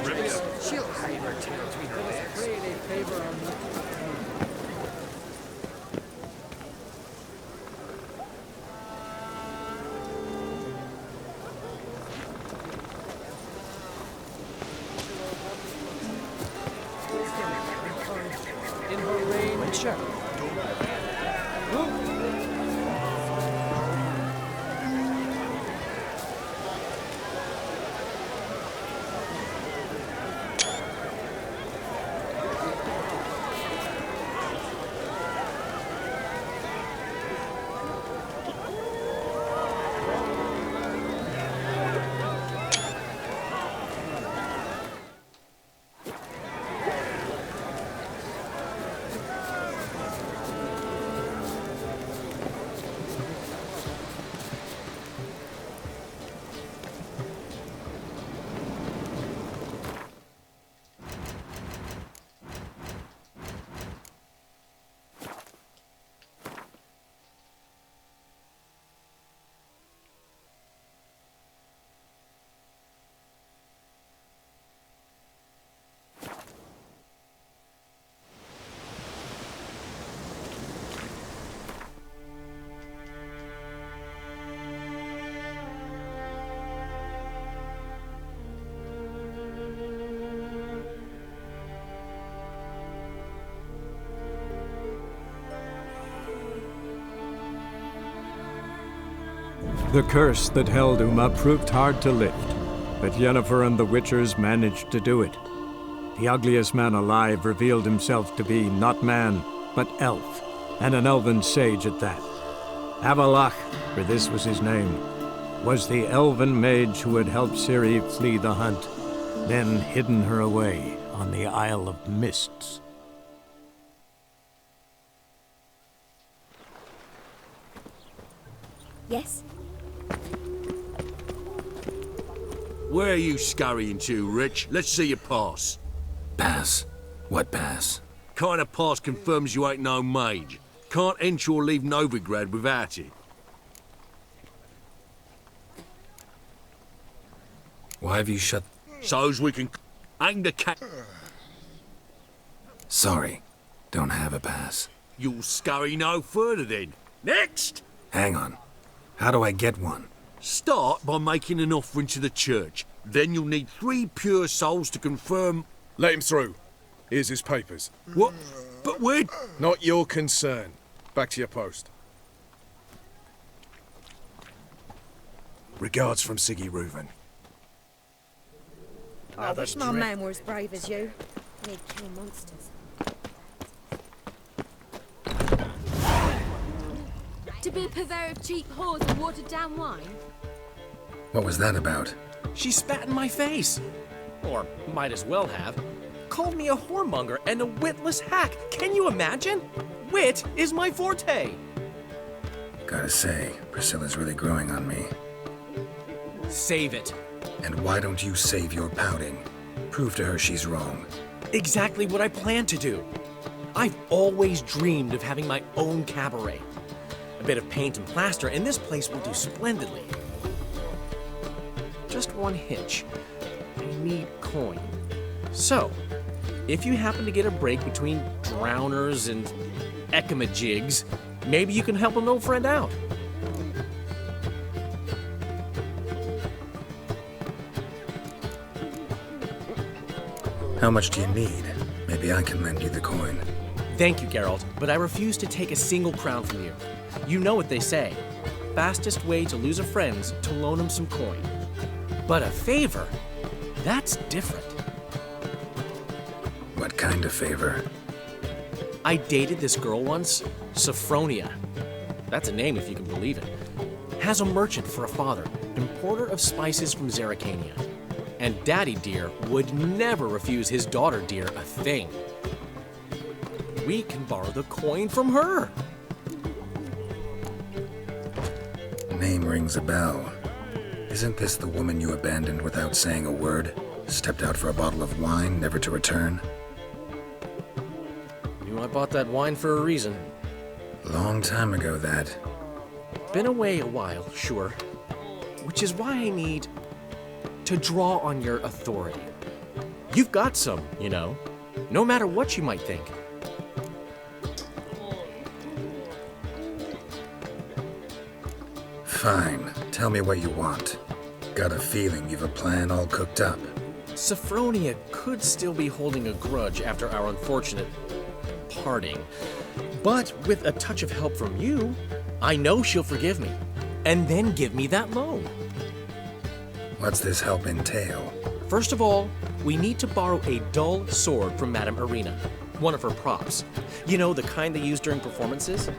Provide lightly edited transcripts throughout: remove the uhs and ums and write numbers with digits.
She'll hide her tail between her legs. Pray a favor on me. In her reign, Witcher. The curse that held Uma proved hard to lift, but Yennefer and the Witchers managed to do it. The ugliest man alive revealed himself to be not man, but elf, and an elven sage at that. Avalach, for this was his name, was the elven mage who had helped Ciri flee the hunt, then hidden her away on the Isle of Mists. Yes? Where are you scurrying to, Rich? Let's see your pass. Pass? What pass? Kind of pass confirms you ain't no mage. Can't enter or leave Novigrad without it. Why have you shut... So's we can... Ain't the cat... Sorry, don't have a pass. You'll scurry no further then. Next! Hang on. How do I get one? Start by making an offering to the church. Then you'll need 3 pure souls to confirm... Let him through. Here's his papers. What? But we're... Not your concern. Back to your post. Regards from Siggy Reuven. I wish my man were as brave as you. And he'd kill monsters. To be a purveyor of cheap whores and watered-down wine? What was that about? She spat in my face. Or might as well have. Called me a whoremonger and a witless hack. Can you imagine? Wit is my forte. Gotta say, Priscilla's really growing on me. Save it. And why don't you save your pouting? Prove to her she's wrong. Exactly what I plan to do. I've always dreamed of having my own cabaret. A bit of paint and plaster, and this place will do splendidly. Just one hitch. I need coin. So, if you happen to get a break between drowners and ekamajigs, maybe you can help an old friend out. How much do you need? Maybe I can lend you the coin. Thank you, Geralt, but I refuse to take a single crown from you. You know what they say. Fastest way to lose a friend's to loan him some coin. But a favor? That's different. What kind of favor? I dated this girl once, Sophronia. That's a name if you can believe it. Has a merchant for a father, importer of spices from Zerrikania. And Daddy Dear would never refuse his daughter Dear a thing. We can borrow the coin from her. Name rings a bell. Isn't this the woman you abandoned without saying a word? Stepped out for a bottle of wine, never to return? Knew I bought that wine for a reason. Long time ago, that. Been away a while, sure. Which is why I need to draw on your authority. You've got some, you know, no matter what you might think. Fine. Tell me what you want. Got a feeling you've a plan all cooked up. Sophronia could still be holding a grudge after our unfortunate parting. But with a touch of help from you, I know she'll forgive me. And then give me that loan. What's this help entail? First of all, we need to borrow a dull sword from Madame Irina, one of her props. You know, the kind they use during performances?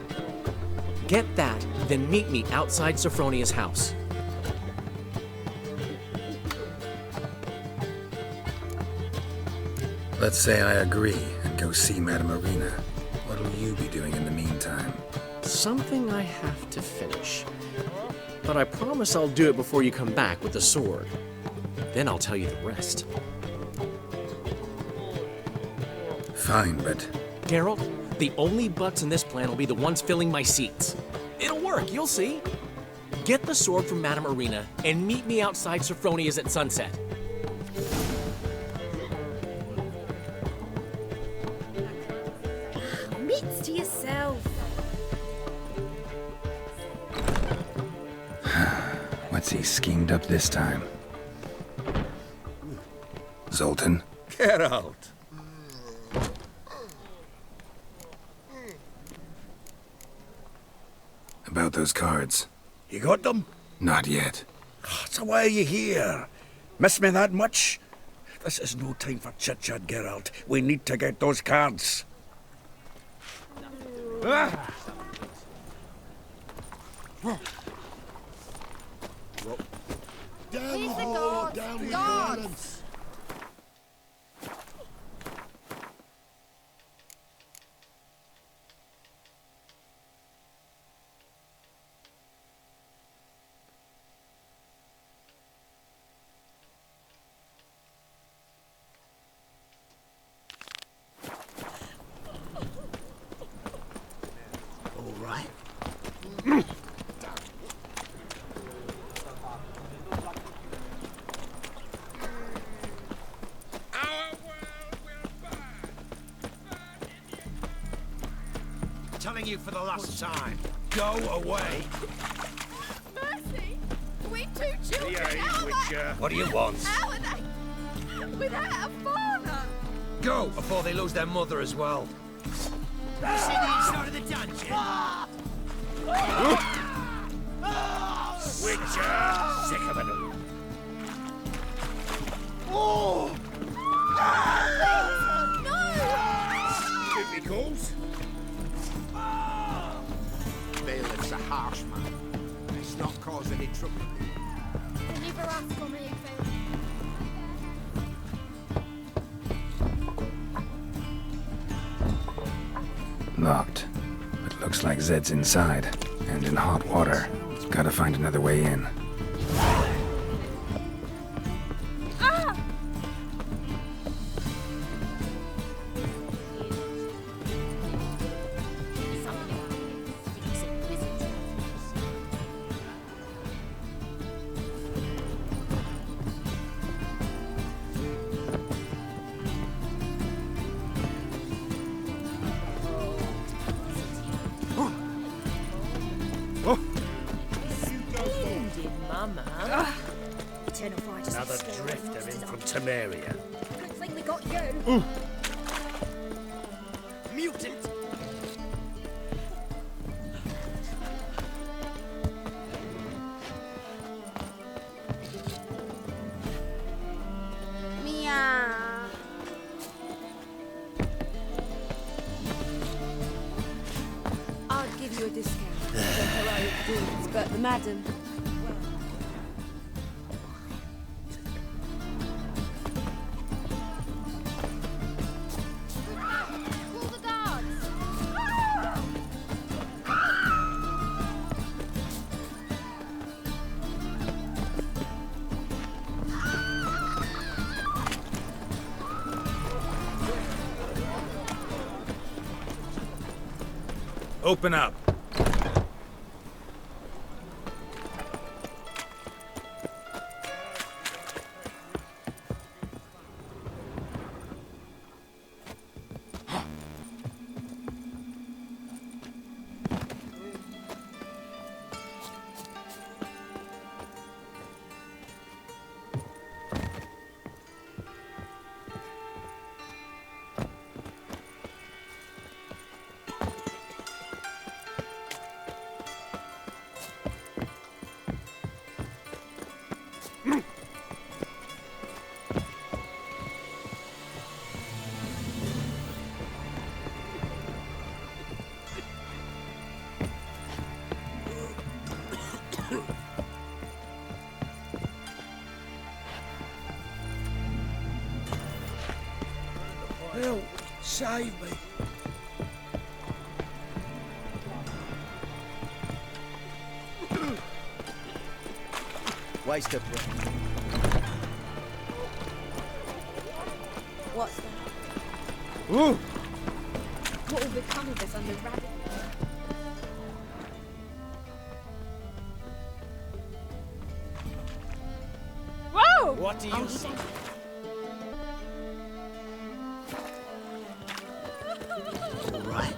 Get that, then meet me outside Sophronia's house. Let's say I agree and go see Madame Irina. What'll you be doing in the meantime? Something I have to finish. But I promise I'll do it before you come back with the sword. Then I'll tell you the rest. Fine, but... Geralt, the only butts in this plan will be the ones filling my seats. It'll work, you'll see. Get the sword from Madame Irina and meet me outside Sophronia's at sunset. Meats to yourself. What's he schemed up this time? Zoltan? Get out. About those cards. You got them? Not yet. So why are you here? Miss me that much? This is no time for chit-chat, Geralt. We need to get those cards. Ah! Here's the guards! Guards! All right. Telling you for the last time. Go away. Mercy! We two children! How are they? What do you want? How are they? Without a father! Go before they lose their mother as well. You see the inside of the dungeon? Witcher! Sick of it. Stupid calls. Bailiff's a harsh man. It's not cause any trouble. Never ask for me, Phil. Locked. But looks like Zed's inside. And in hot water. Gotta find another way in. Eternal fire just Another scared drifter monsters in off. from Temeria. Looks like we got you. Mutant! Meow. I'd give you a discount for heroic deeds, but the madam... Call the guards! Open up. save me. Waste of breath. What's that? Ooh! What will become of us under rabbit? Whoa! What do you see? All right.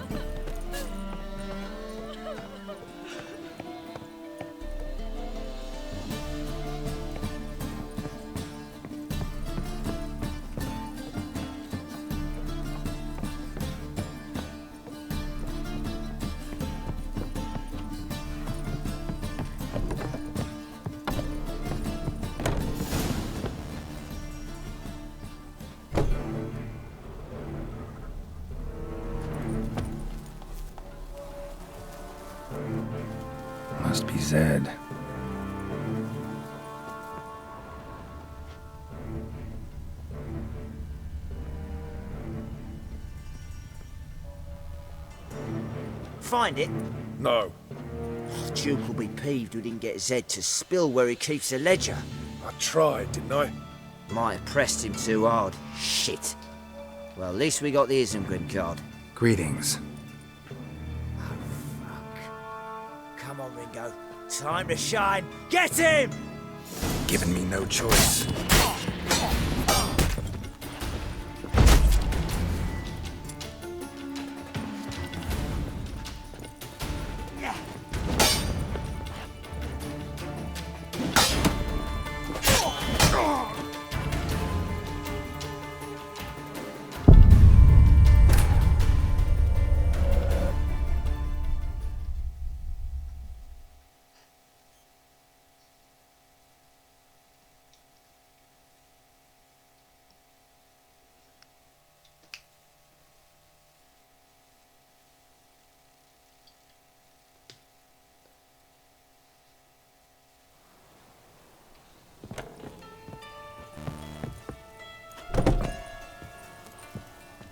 Must be Zed. Find it. No. Duke will be peeved we didn't get Zed to spill where he keeps the ledger. I tried, didn't I? Might have pressed him too hard. Shit. Well, at least we got the Isengrim card. Greetings. Come on, Ringo. Time to shine. Get him! Given me no choice.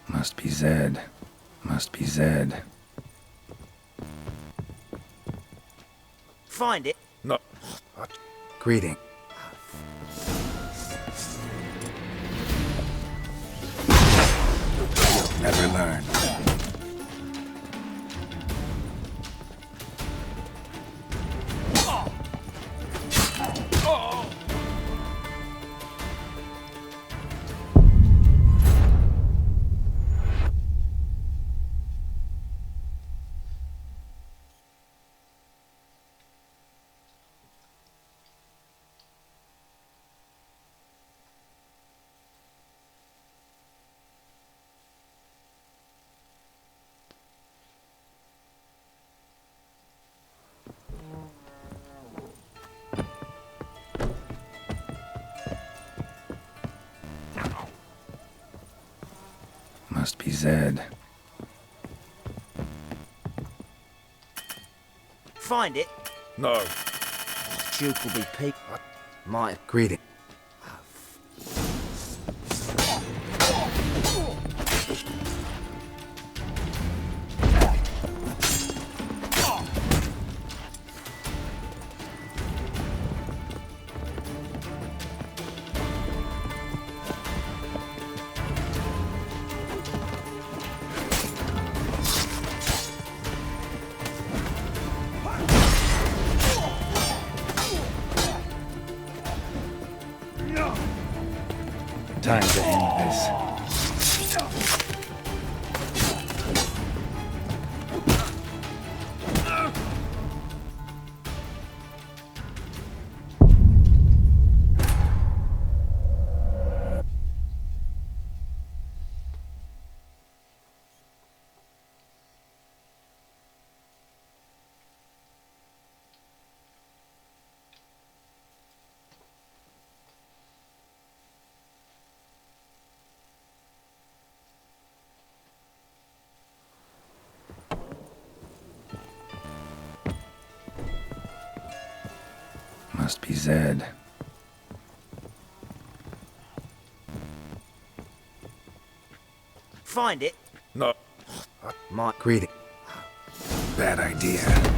Must be Zed. Must be Zed. Find it. No. Greeting. Never learn. Must be Zed. Find it. No. Duke will be peeved. Might have... Greeting. Time to end this. Must be Zed. Find it. Might. Greeting. Bad idea.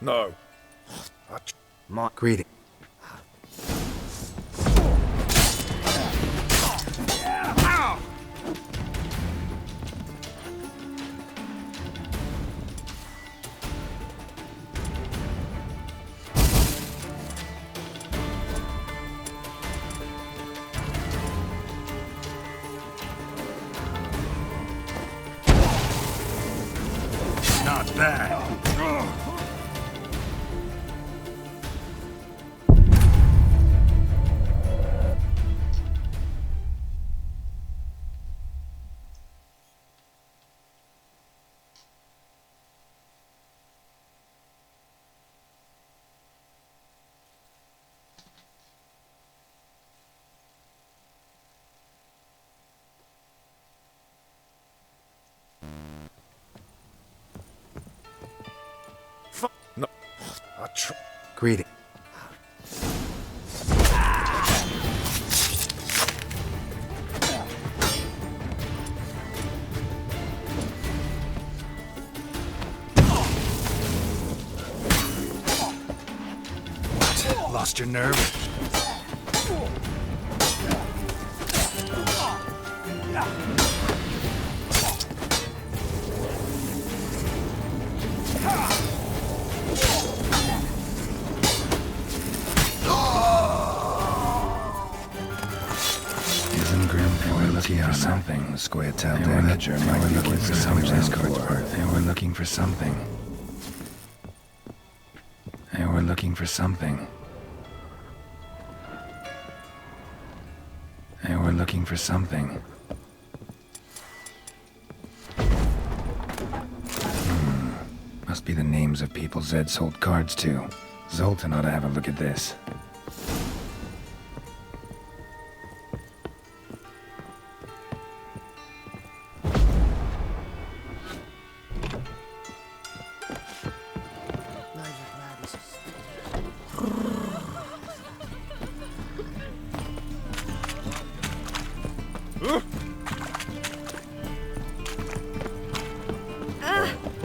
No. Might. Greeting. Not bad. No. Greeting. Lost your nerve? Isn't Grim we're looking for something? The square tell manager might be looking for something. They were looking for something. They were looking for something. They were looking for something. Must be the names of people Zed sold cards to. Zoltan ought to have a look at this.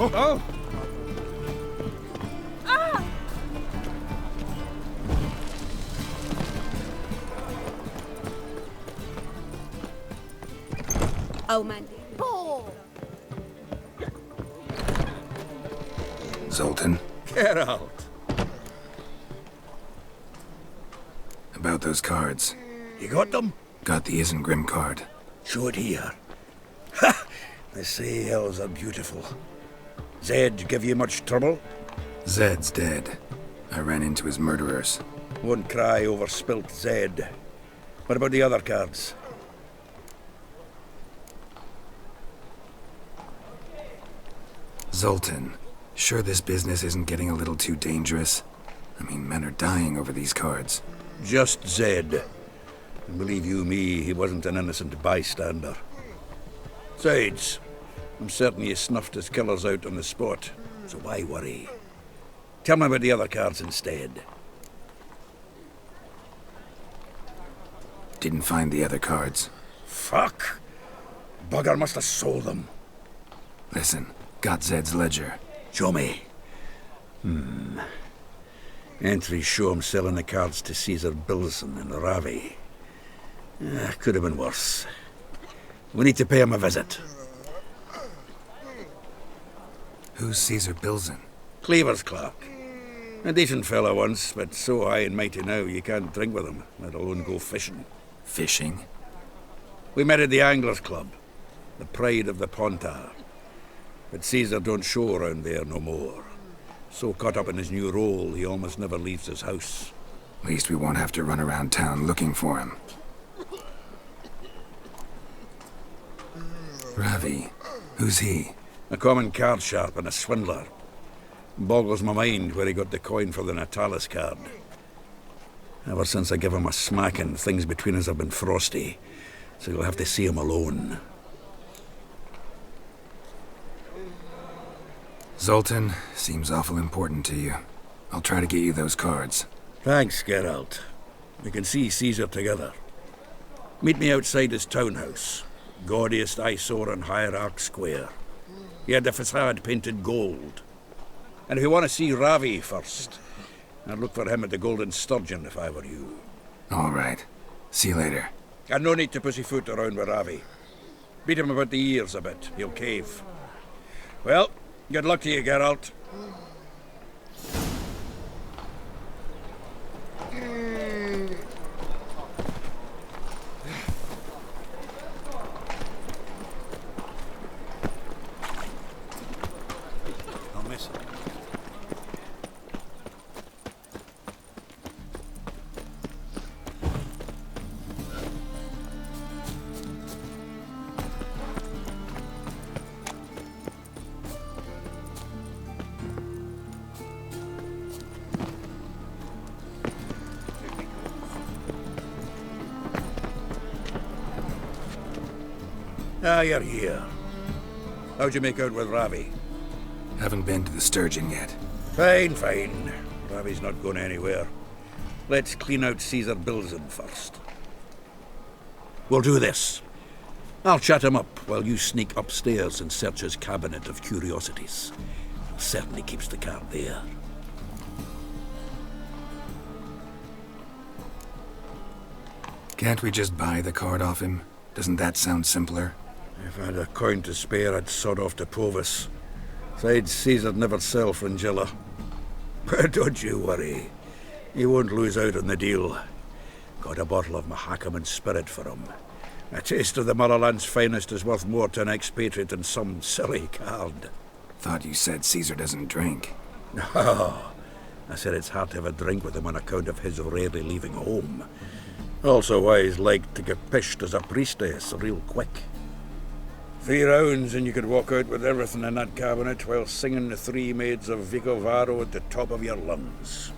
Oh! Oh, man. Ball. Zoltan, Get out. about those cards. You got them? Got the Isengrim card. Show it here. Ha! They say elves are beautiful. Zed give you much trouble? Zed's dead. I ran into his murderers. Won't cry over spilt Zed. What about the other cards? Zoltan, sure this business isn't getting a little too dangerous? I mean, men are dying over these cards. Just Zed. And believe you me, he wasn't an innocent bystander. Besides, I'm certain he snuffed his killers out on the spot, so why worry? Tell me about the other cards instead. Didn't find the other cards. Fuck! Bugger must have sold them. Listen, got Zed's ledger. Show me. Entries show him selling the cards to Caesar Bilson in Ravi. Could have been worse. We need to pay him a visit. Who's Caesar Bilson? Cleaver's clerk. A decent fellow once, but so high and mighty now you can't drink with him, let alone go fishing. Fishing? We met at the Anglers Club, the pride of the Pontar. But Caesar don't show around there no more. So caught up in his new role, he almost never leaves his house. At least we won't have to run around town looking for him. Ravi. Who's he? A common card sharp and a swindler. Boggles my mind where he got the coin for the Natalis card. Ever since I gave him a smacking, things between us have been frosty, so you'll have to see him alone. Zoltan seems awful important to you. I'll try to get you those cards. Thanks, Geralt. We can see Caesar together. Meet me outside his townhouse. Gaudiest eyesore on Hierarch Square. He had the facade painted gold. And if you want to see Ravi first, I'd look for him at the Golden Sturgeon if I were you. All right. See you later. And no need to pussyfoot around with Ravi. Beat him about the ears a bit. He'll cave. Well, good luck to you, Geralt. I'll miss it. Ah, you're here. How'd you make out with Ravi? Haven't been to the Sturgeon yet. Fine, fine. Ravi's not going anywhere. Let's clean out Caesar Bilzen first. We'll do this. I'll chat him up while you sneak upstairs and search his cabinet of curiosities. Certainly keeps the card there. Can't we just buy the card off him? Doesn't that sound simpler? If I had a coin to spare, I'd sod off to Provis. Besides, Caesar'd never sell Fringilla. But don't you worry. He won't lose out on the deal. Got a bottle of Mahakaman spirit for him. A taste of the motherland's finest is worth more to an expatriate than some silly card. Thought you said Caesar doesn't drink. No. I said it's hard to have a drink with him on account of his rarely leaving home. Also why he's like to get pished as a priestess real quick. 3 rounds and you could walk out with everything in that cabinet while singing the 3 Maids of Vicovaro at the top of your lungs.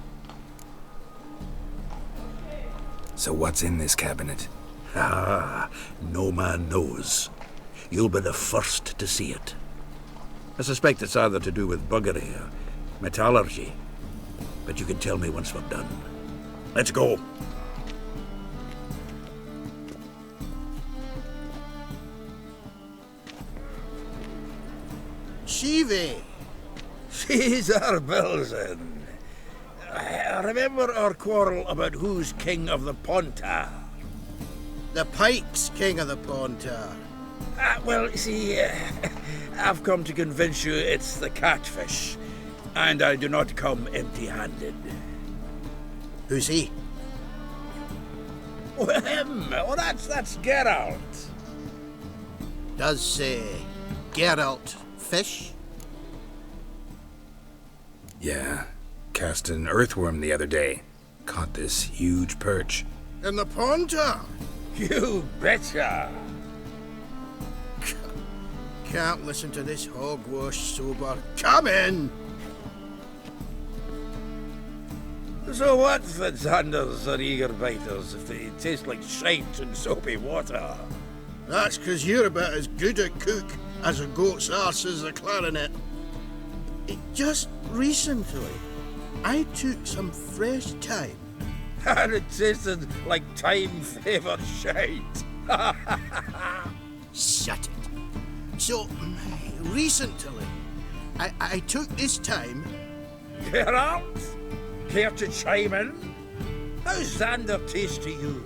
So what's in this cabinet? Ah, no man knows. You'll be the first to see it. I suspect it's either to do with buggery or metallurgy. But you can tell me once we're done. Let's go. Shivi! Caesar Bilzen. Remember our quarrel about who's king of the Pontar? The Pike's king of the Pontar. Well, you see, I've come to convince you it's the catfish. And I do not come empty-handed. Who's he? Well, him. Oh, that's Geralt. Does Geralt fish? Yeah. Cast an earthworm the other day. Caught this huge perch. In the Pontar? You betcha. Can't listen to this hogwash sober. Come in! So what, Fitzanders or eager biters, if they taste like shite and soapy water? That's 'cause you're about as good a cook as a goat's arse is a clarinet. Just recently, I took some fresh thyme. And it tasted like time-flavoured shite. Shut it. So, recently, I took this thyme. Geralt? Care to chime in? How's Xander taste to you?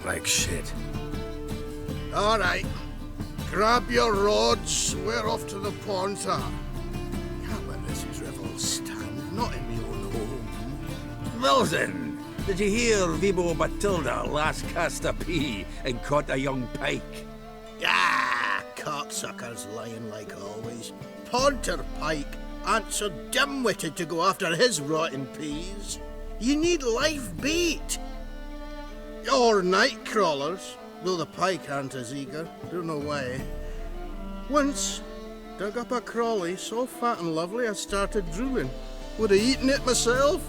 Like shit. All right. Grab your rods. We're off to the Pontar. Can't let this drivel stand. Not in my own home. Bilzen, Did you hear Vibo Matilda last cast a pea and caught a young pike? Ah, cocksuckers lying like always. Ponter Pike aren't so dim-witted to go after his rotten peas. You need live bait. Or night crawlers, though the pike aren't as eager. Don't know why. Once, dug up a crawly so fat and lovely I started drooling. Would have eaten it myself.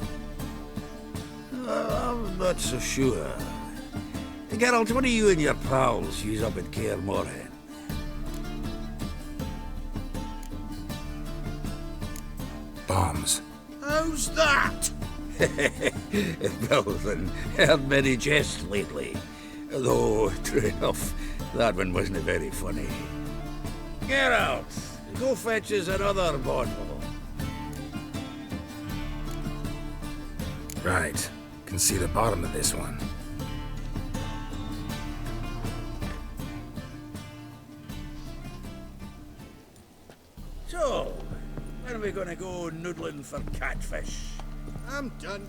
I'm not so sure. Geralt, what do you and your pals use up at Kaer Morhen? Bombs. How's that? Well, then, heard many jests lately. Though, true enough, that one wasn't very funny. Geralt, go fetch us another bottle. Right. Can see the bottom of this one. So, when are we gonna go noodling for catfish? I'm done.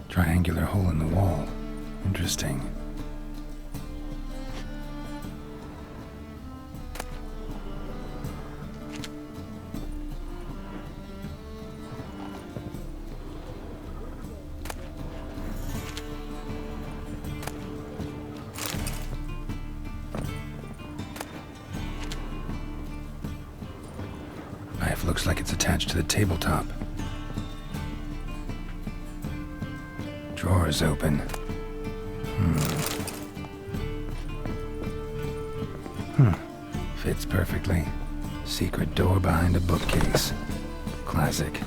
Triangular hole in the wall. Interesting. Knife looks like it's attached to the tabletop. Drawers open. Fits perfectly. Secret door behind a bookcase. Classic.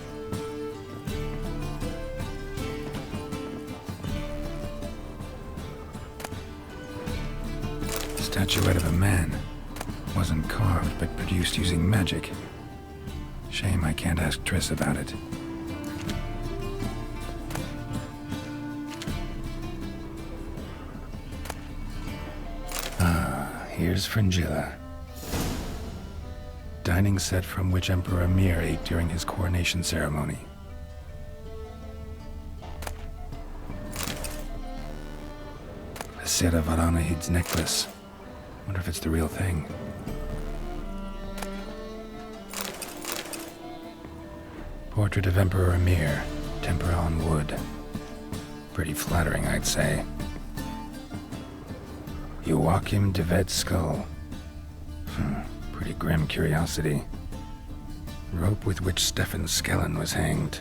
Statuette of a man. Wasn't carved, but produced using magic. Shame I can't ask Triss about it. Here's Fringilla. Dining set from which Emperor Mir ate during his coronation ceremony. A Sera Varanahid's necklace. Wonder if it's the real thing. Portrait of Emperor Mir. Tempera on wood. Pretty flattering, I'd say. Joachim de Ved's skull. Pretty grim curiosity. Rope with which Stefan Skellen was hanged.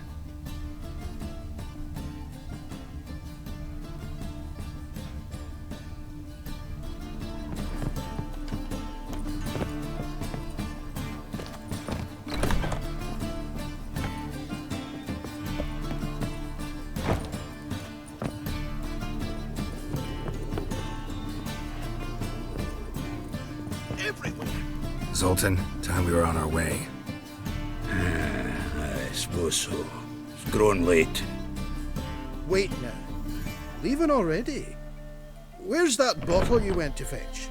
Zoltan, time we were on our way. I suppose so. It's growing late. Wait now. Leaving already? Where's that bottle you went to fetch?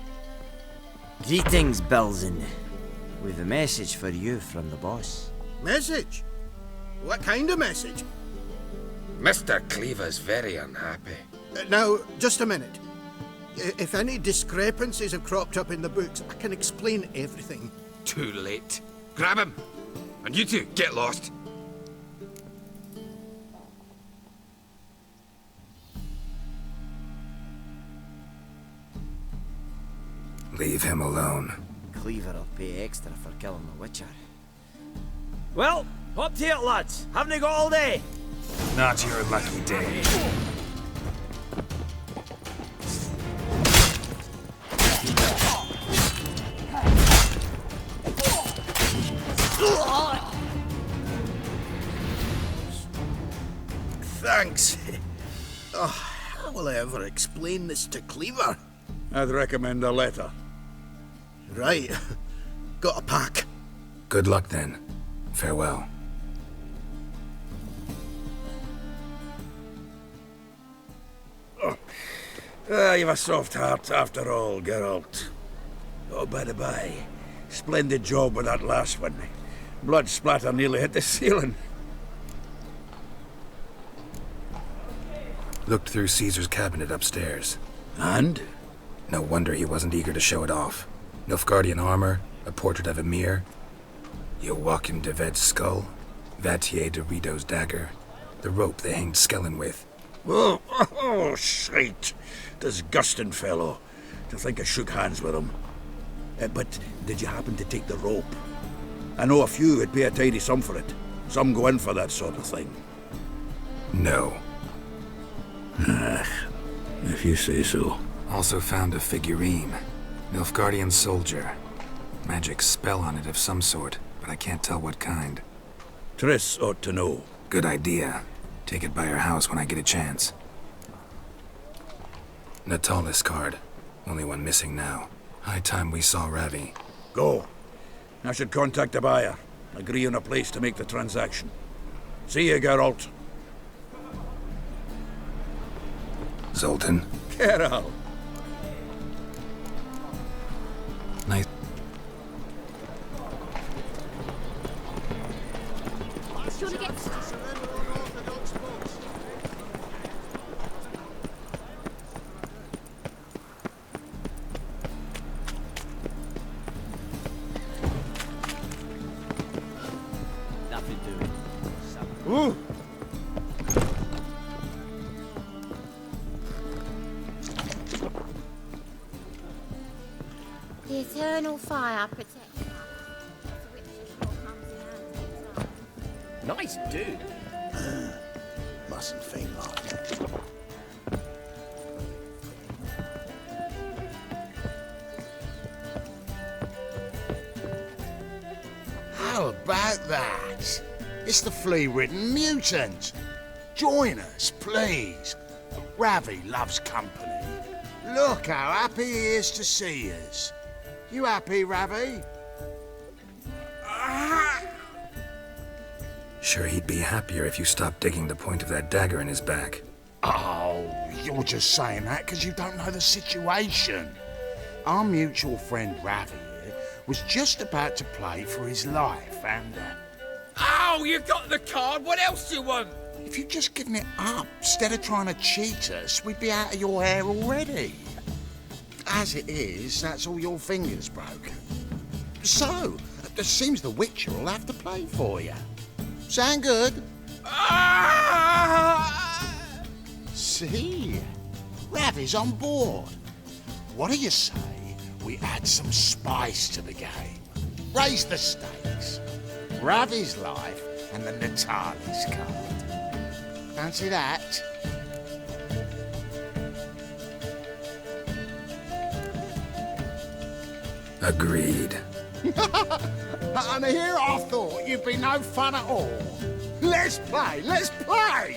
Greetings, Belzen. We've a message for you from the boss. Message? What kind of message? Mr. Cleaver's very unhappy. Now, just a minute. If any discrepancies have cropped up in the books, I can explain everything. Too late. Grab him! And you two, get lost. Leave him alone. Cleaver will pay extra for killing the Witcher. Well, up to it, lads. Haven't you got all day? Not your lucky day. Thanks. Oh, how will I ever explain this to Cleaver? I'd recommend a letter. Right. Got a pack. Good luck then. Farewell. Ah, you've a soft heart after all, Geralt. Oh, by the by, splendid job with that last one. Blood splatter nearly hit the ceiling. Looked through Caesar's cabinet upstairs. And? No wonder he wasn't eager to show it off. Nilfgaardian armor, a portrait of Emir, Joachim de Ved's skull, Vatier de Rideau's dagger, the rope they hanged Skellen with. Oh, shite. Disgusting fellow. To think I shook hands with him. But did you happen to take the rope? I know a few would pay a tidy sum for it. Some go in for that sort of thing. No. If you say so. Also found a figurine. Nilfgaardian soldier. Magic spell on it of some sort, but I can't tell what kind. Triss ought to know. Good idea. Take it by her house when I get a chance. Natalis card. Only one missing now. High time we saw Ravi. Go. I should contact the buyer. Agree on a place to make the transaction. See you, Geralt. Zoltan. Geralt. Nice. Do you want to get... Nothing doing. Ooh. The eternal fire protects us. The witch sure comes in handy. Nice dude. Mustn't think like that. How about that? It's the flea-ridden mutant. Join us, please. Ravi loves company. Look how happy he is to see us. You happy, Ravi? Sure he'd be happier if you stopped digging the point of that dagger in his back. Oh, you're just saying that because you don't know the situation. Our mutual friend Ravi here was just about to play for his life and... Oh, you've got the card. What else do you want? if you'd just given it up instead of trying to cheat us, we'd be out of your hair already. As it is, that's all your fingers broken. So, it seems the Witcher will have to play for you. Sound good? See? Ravi's on board. What do you say we add some spice to the game? Raise the stakes. Ravi's life and the Natalis card. Fancy that? Agreed. And here I thought you'd be no fun at all. Let's play, let's play!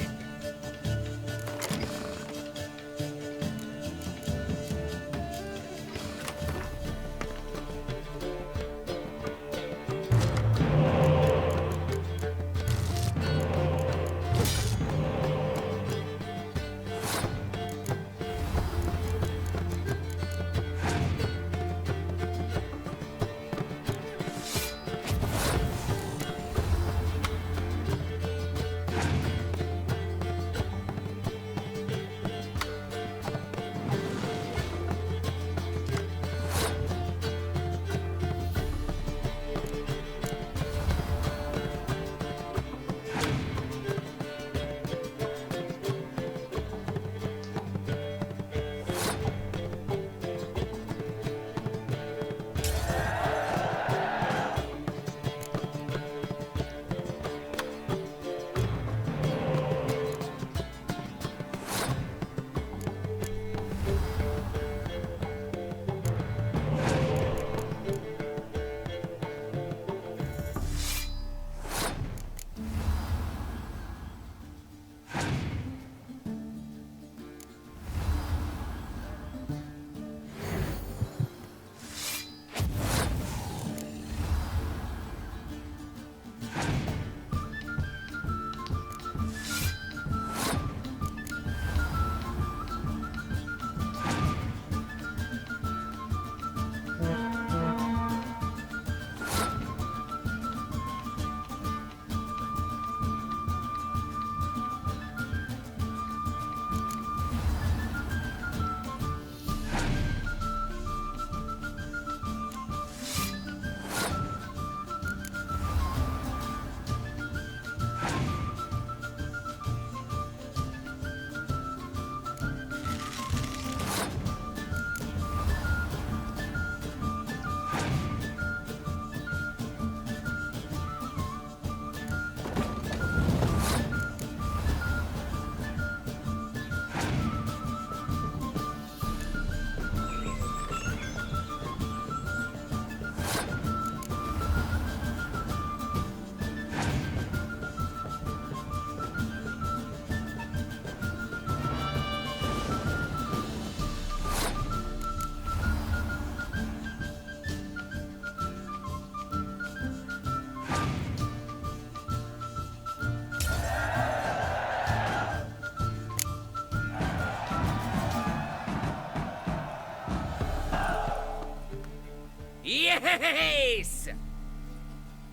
Yes!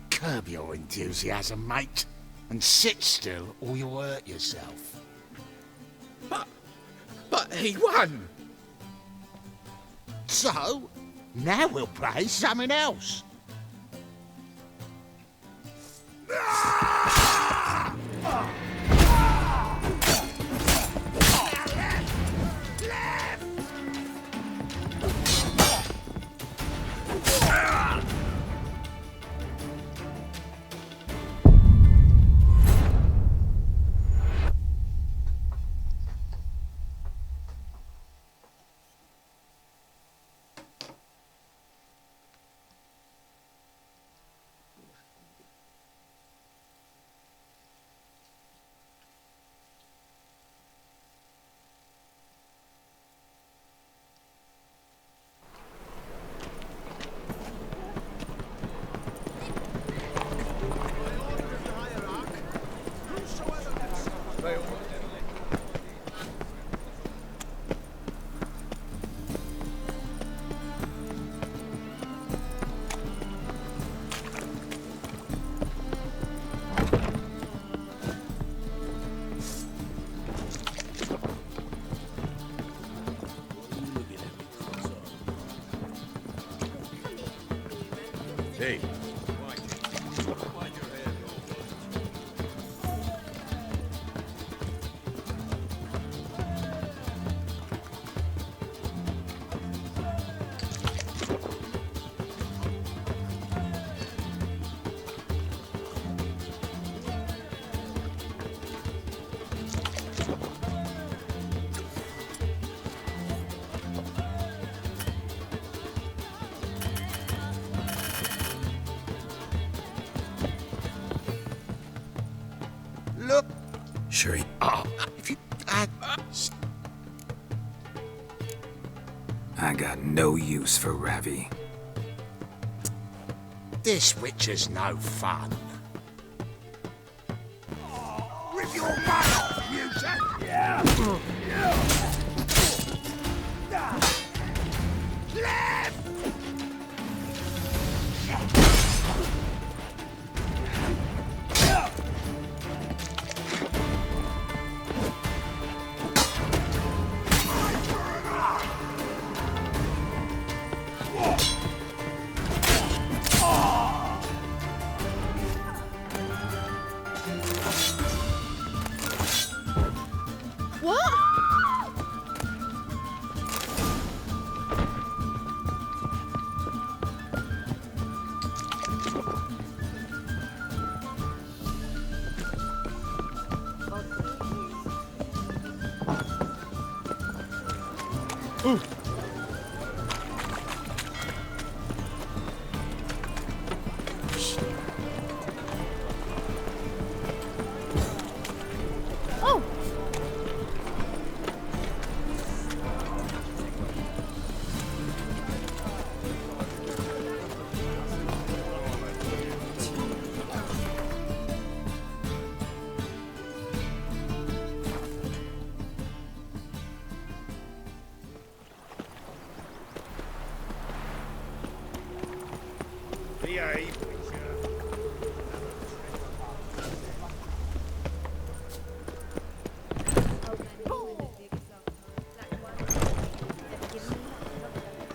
Curb your enthusiasm, mate, and sit still or you'll hurt yourself. But he won! So, now we'll play something else. Hey. Look. Sure. If you had... I got no use for Ravi. This witcher's no fun. Rip your butt off, you son! Yeah! Left!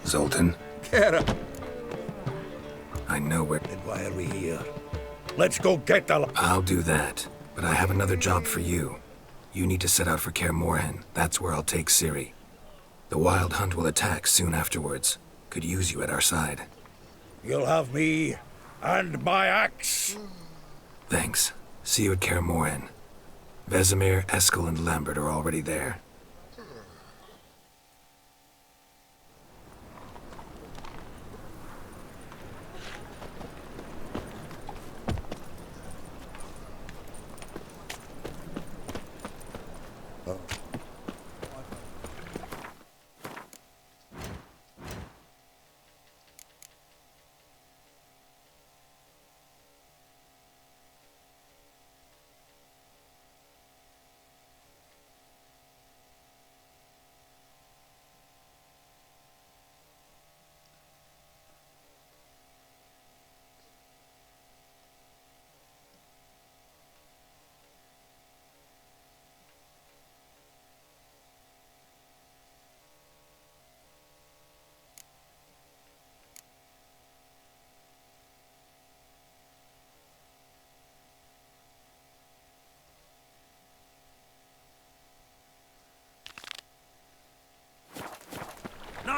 Zoltan, Kara, I know where... then why are we here? Let's go get the... I'll do that, but I have another job for you. You need to set out for Kaer Morhen. That's where I'll take Ciri. The Wild Hunt will attack soon afterwards. Could use you at our side. You'll have me and my axe. Thanks. See you at Kaer Morhen. Vesemir, Eskel, and Lambert are already there.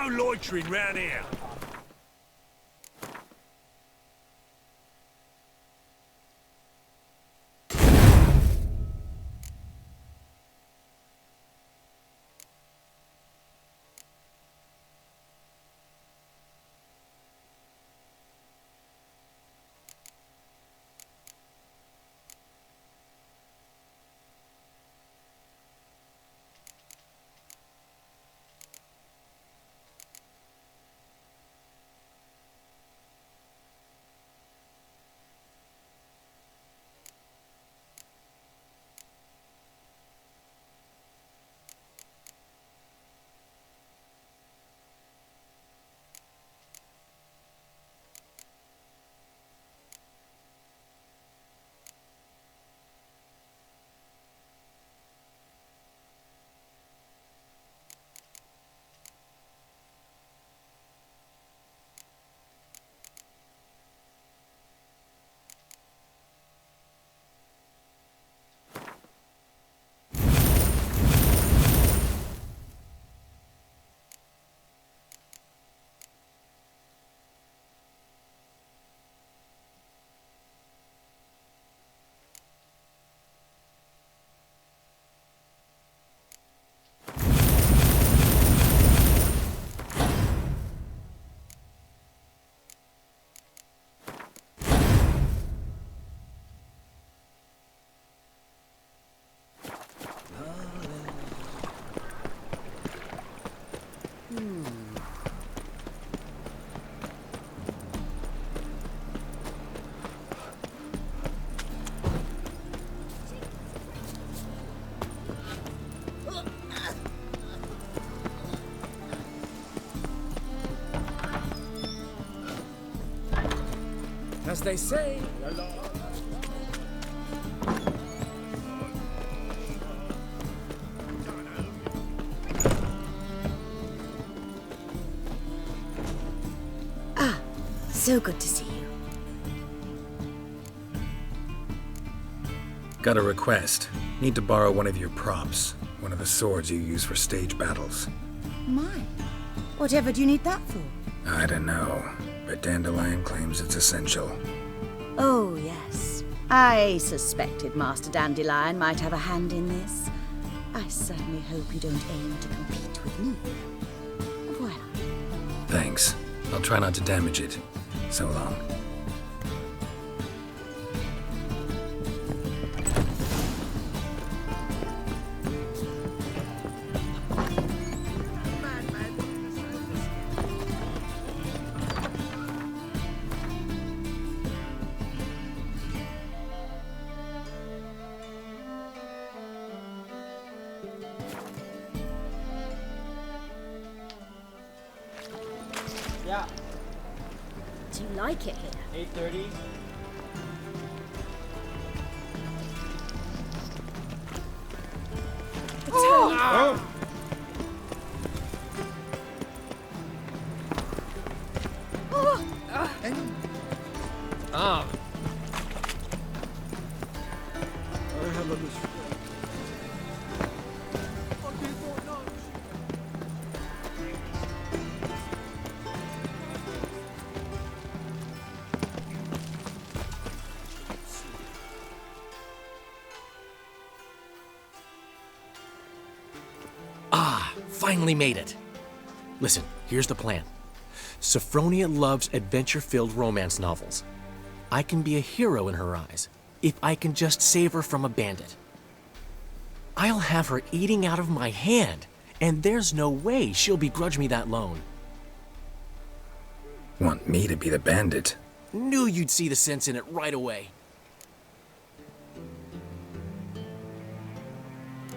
No loitering round here. As they say. Ah, so good to see you. Got a request. Need to borrow one of your props. One of the swords you use for stage battles. Mine? Whatever do you need that for? I don't know, but Dandelion claims it's essential. Oh, yes. I suspected Master Dandelion might have a hand in this. I certainly hope you don't aim to compete with me. Voilà. Thanks. I'll try not to damage it. So long. Yeah. Do you like it here? 8:30. Oh! Ah. Finally made it. Listen, here's the plan. Sophronia loves adventure-filled romance novels. I can be a hero in her eyes if I can just save her from a bandit. I'll have her eating out of my hand, and there's no way she'll begrudge me that loan. Want me to be the bandit? Knew you'd see the sense in it right away.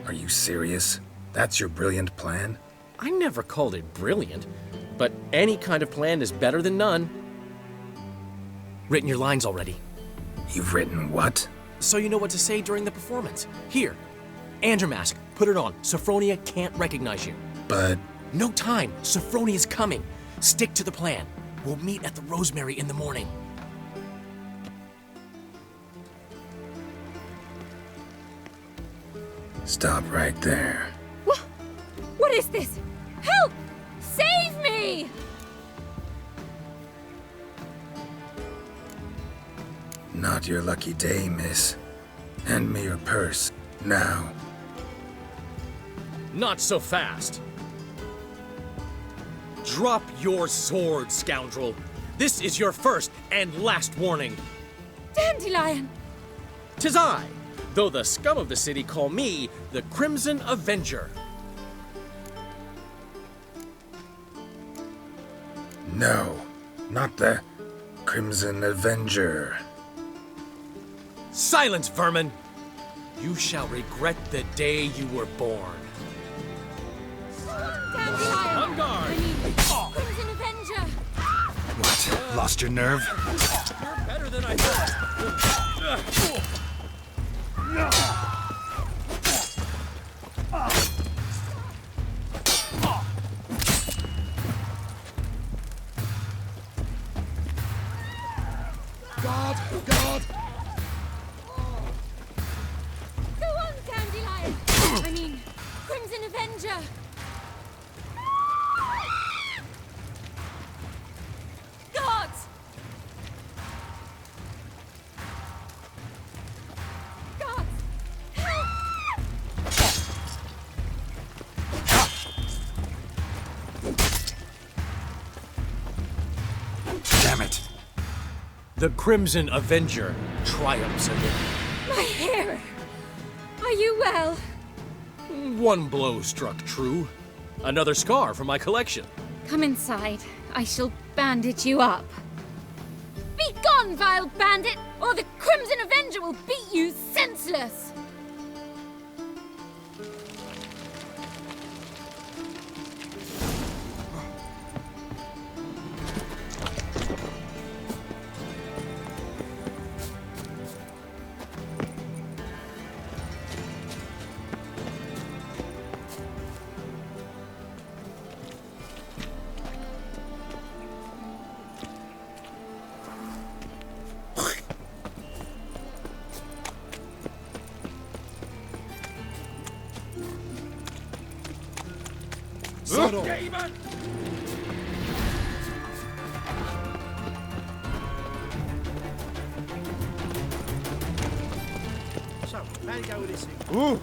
Are you serious? That's your brilliant plan? I never called it brilliant, but any kind of plan is better than none. Written your lines already. You've written what? So you know what to say during the performance. Here, and your mask. Put it on. Sophronia can't recognize you. But... No time. Sophronia's coming. Stick to the plan. We'll meet at the Rosemary in the morning. Stop right there. What is this? Help! Save me! your lucky day, miss. Hand me your purse, now. Not so fast. Drop your sword, scoundrel. This is your first and last warning. Dandelion! 'Tis I, though the scum of the city call me the Crimson Avenger. No, not the Crimson Avenger. Silence, vermin! You shall regret the day you were born. Dandelion! On guard! Crimson Avenger! What? Lost your nerve? You're better than I thought. God! God! Go on, Dandelion! I mean, Crimson Avenger! Guards! Guards! Help! Damn it! The Crimson Avenger triumphs again. My hero! Are you well? One blow struck true. Another scar from my collection. Come inside. I shall bandage you up. Be gone, vile bandit, or the Crimson Avenger will beat you senseless! Settle. So, how do you go with this thing? Ooh.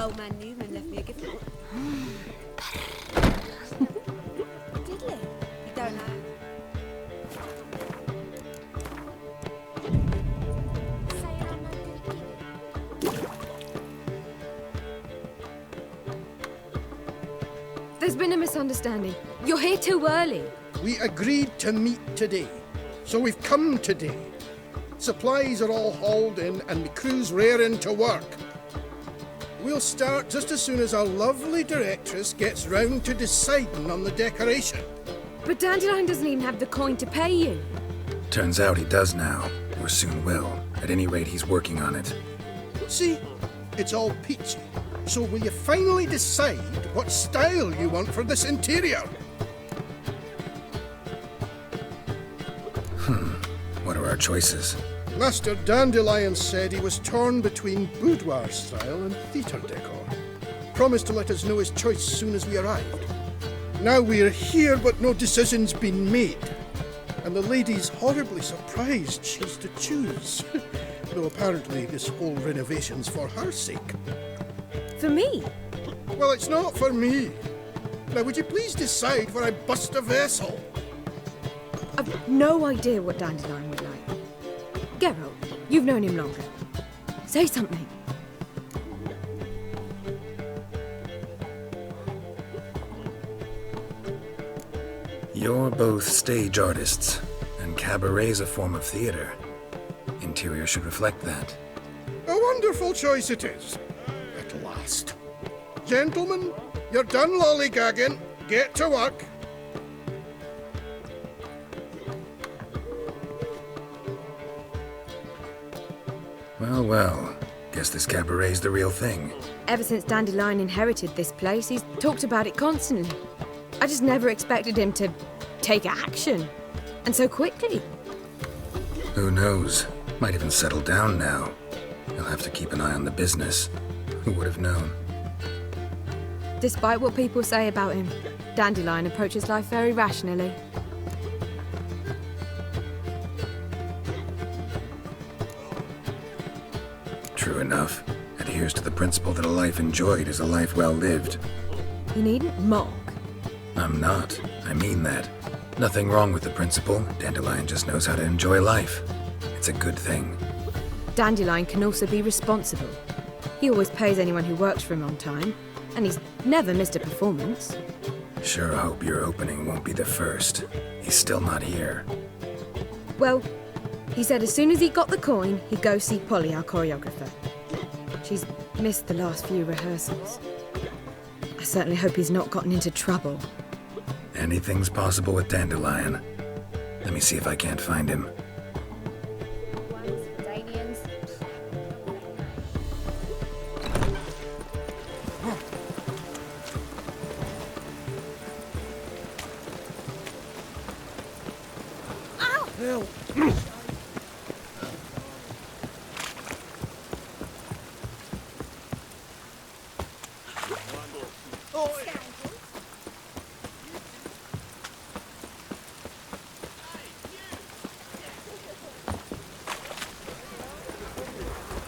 Old man Newman left me a gift. Diddly. You don't know. There's been a misunderstanding. You're here too early. We agreed to meet today, so we've come today. Supplies are all hauled in and the crew's raring to work. We'll start just as soon as our lovely directress gets round to deciding on the decoration. But Dandelion doesn't even have the coin to pay you. Turns out he does now, or soon will. At any rate, he's working on it. See, it's all peachy. So will you finally decide what style you want for this interior? What are our choices? Master Dandelion said he was torn between boudoir style and theatre decor. Promised to let us know his choice soon as we arrived. Now we're here, but no decision's been made. And the lady's horribly surprised she's to choose. Though apparently this whole renovation's for her sake. For me? Well, it's not for me. Now, would you please decide before I bust a vessel? I've no idea what Dandelion would like. Geralt, you've known him longer. Say something. You're both stage artists, and cabaret's a form of theater. Interior should reflect that. A wonderful choice it is. At last. Gentlemen, you're done lollygagging. Get to work. Well, well. Guess this cabaret's the real thing. Ever since Dandelion inherited this place, he's talked about it constantly. I just never expected him to take action. And so quickly. Who knows? Might even settle down now. He'll have to keep an eye on the business. Who would have known? Despite what people say about him, Dandelion approaches life very rationally. True enough. Adheres to the principle that a life enjoyed is a life well lived. You needn't mock. I'm not. I mean that. Nothing wrong with the principle. Dandelion just knows how to enjoy life. It's a good thing. Dandelion can also be responsible. He always pays anyone who works for him on time, and he's never missed a performance. Sure hope your opening won't be the first. He's still not here. Well, he said as soon as he got the coin, he'd go see Polly, our choreographer. She's missed the last few rehearsals. I certainly hope he's not gotten into trouble. Anything's possible with Dandelion. Let me see if I can't find him.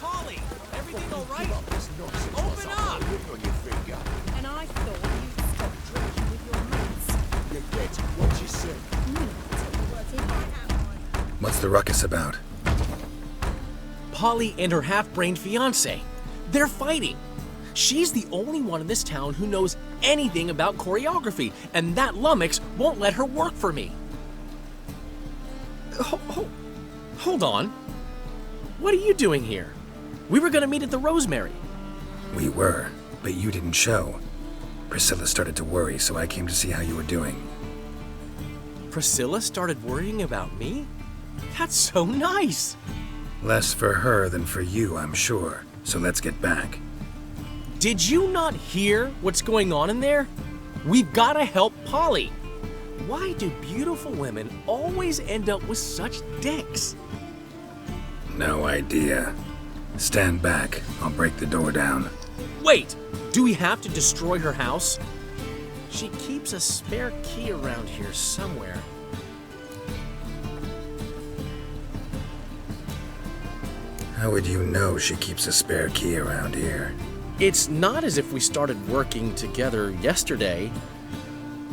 Polly, everything all right? Open up! And I thought you'd stop drinking with your mates. You get what you say. What's the ruckus about? Polly and her half-brained fiancé. They're fighting. She's the only one in this town who knows anything about choreography, and that lummox won't let her work for me. Hold on. What are you doing here? We were gonna meet at the Rosemary. We were, but you didn't show. Priscilla started to worry, so I came to see how you were doing. Priscilla started worrying about me? That's so nice! Less for her than for you, I'm sure. So let's get back. Did you not hear what's going on in there? We've gotta help Polly. Why do beautiful women always end up with such dicks? No idea. Stand back. I'll break the door down. Wait! Do we have to destroy her house? She keeps a spare key around here somewhere. How would you know she keeps a spare key around here? It's not as if we started working together yesterday.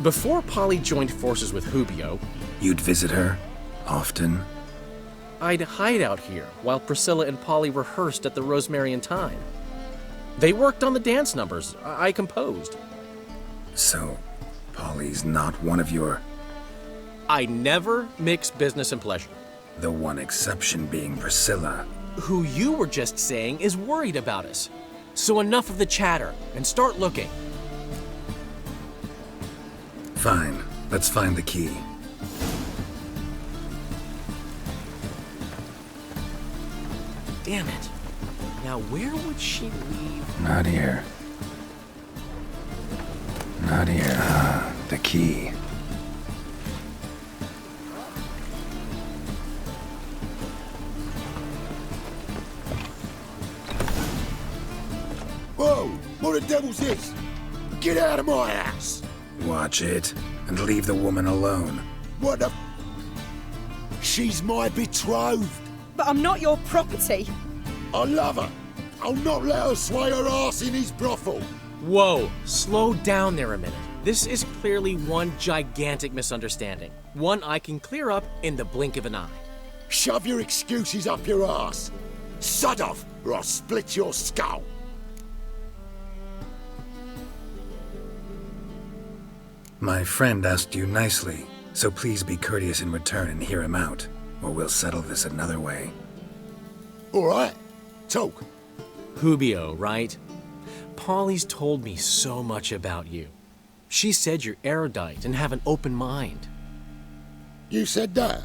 Before Polly joined forces with Hubio, You'd visit her? Often? I'd hide out here while Priscilla and Polly rehearsed at the Rosemary and Thyme. They worked on the dance numbers I composed. So, Polly's not one of your... I never mix business and pleasure. The one exception being Priscilla. Who you were just saying is worried about us. So enough of the chatter and start looking. Fine. Let's find the key. Damn it. Now where would she leave? Not here. Not here. Ah, the key. Whoa! What the devil's this? Get out of my house! Watch it, and leave the woman alone. What the... She's my betrothed. But I'm not your property. I love her. I'll not let her sway her ass in his brothel. Whoa, slow down there a minute. This is clearly one gigantic misunderstanding. One I can clear up in the blink of an eye. Shove your excuses up your ass. Sod off, or I'll split your skull. My friend asked you nicely, so please be courteous in return and hear him out, or we'll settle this another way. All right. Talk. Hubio, right? Polly's told me so much about you. She said you're erudite and have an open mind. You said that?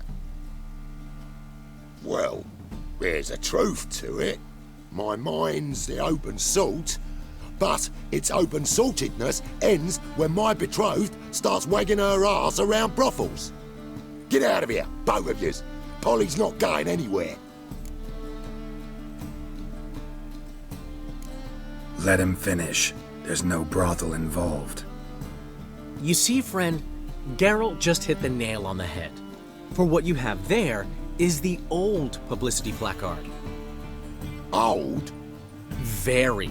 Well, there's a truth to it. My mind's the open salt, But its open-sortedness ends when my betrothed starts wagging her arse around brothels. Get out of here, both of yous. Polly's not going anywhere. Let him finish. There's no brothel involved. You see, friend, Geralt just hit the nail on the head. For what you have there is the old publicity placard. Old? Very.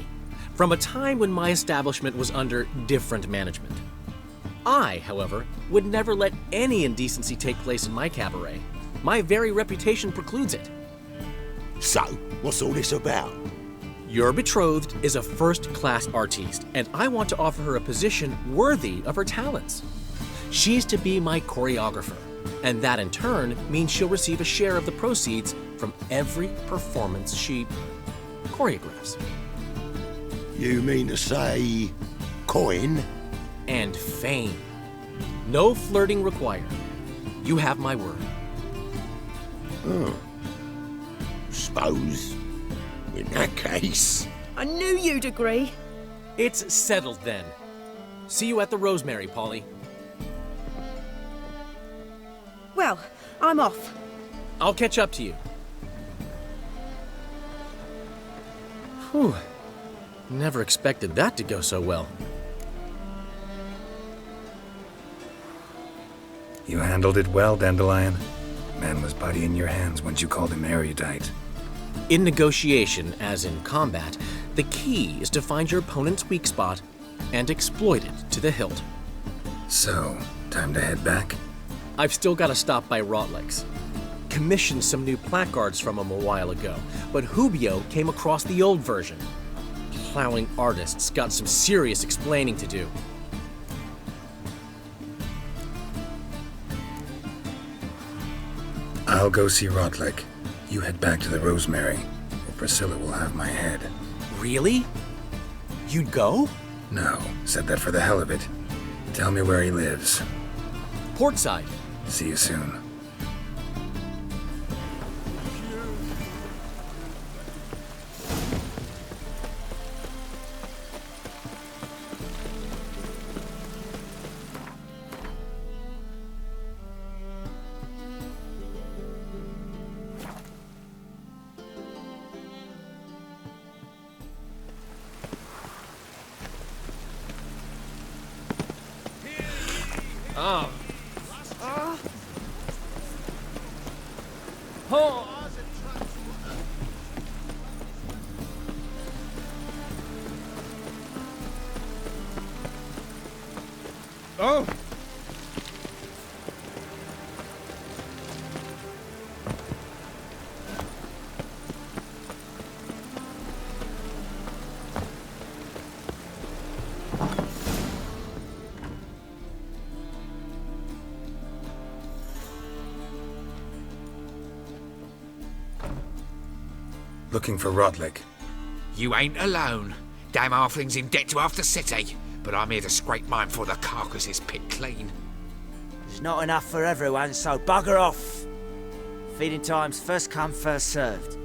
From a time when my establishment was under different management. I, however, would never let any indecency take place in my cabaret. My very reputation precludes it. So, what's all this about? Your betrothed is a first-class artiste, and I want to offer her a position worthy of her talents. She's to be my choreographer, and that in turn means she'll receive a share of the proceeds from every performance she choreographs. You mean to say... coin? And fame. No flirting required. You have my word. Oh. Suppose... in that case... I knew you'd agree. It's settled then. See you at the Rosemary, Polly. Well, I'm off. I'll catch up to you. Whew. Never expected that to go so well. You handled it well, Dandelion. Man was body in your hands once you called him erudite. In negotiation, as in combat, the key is to find your opponent's weak spot and exploit it to the hilt. So, time to head back? I've still got to stop by Rotlick's. Commissioned some new placards from him a while ago, but Hubio came across the old version. Plowing artists got some serious explaining to do. I'll go see Rotlick. You head back to the Rosemary, or Priscilla will have my head. Really? You'd go? No, said that for the hell of it. Tell me where he lives. Portside. See you soon. Oh. Oh. Oh. Looking for Rotlick. You ain't alone. Damn halfling's in debt to half the city, but I'm here to scrape mine before the carcass is picked clean. There's not enough for everyone, so bugger off. Feeding time's first come, first served.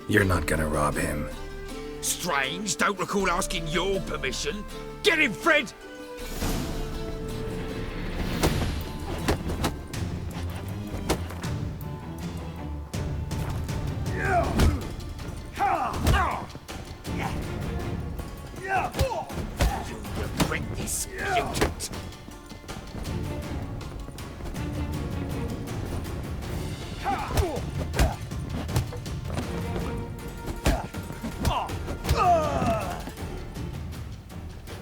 You're not gonna rob him. Strange, don't recall asking your permission. Get him, Fred!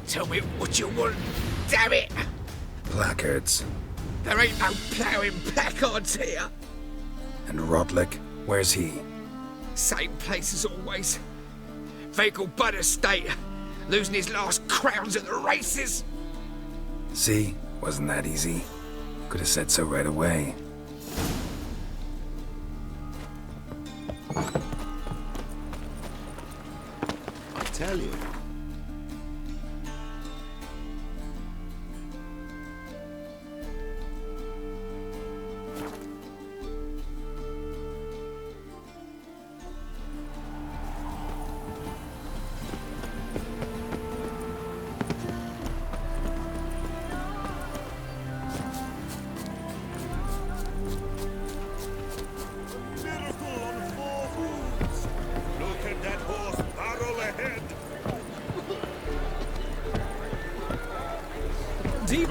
Tell me what you want, damn it! Placards. There ain't no ploughing placards here. And Rotlick, where's he? Same place as always. Vehicle Bud Estate, losing his last crowns at the races. See? Wasn't that easy? Could have said so right away. I tell you.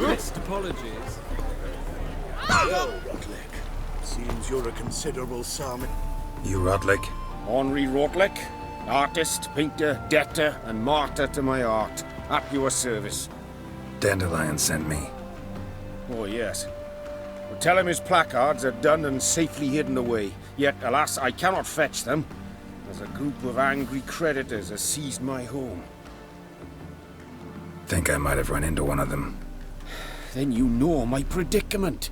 Best apologies. Well, Rotlick, seems you're a considerable psalmist. You Rotlick? Henri Rotlick, artist, painter, debtor, and martyr to my art. At your service. Dandelion sent me. Oh, yes. Well, tell him his placards are done and safely hidden away. Yet, alas, I cannot fetch them, as a group of angry creditors has seized my home. Think I might have run into one of them. Then you know my predicament.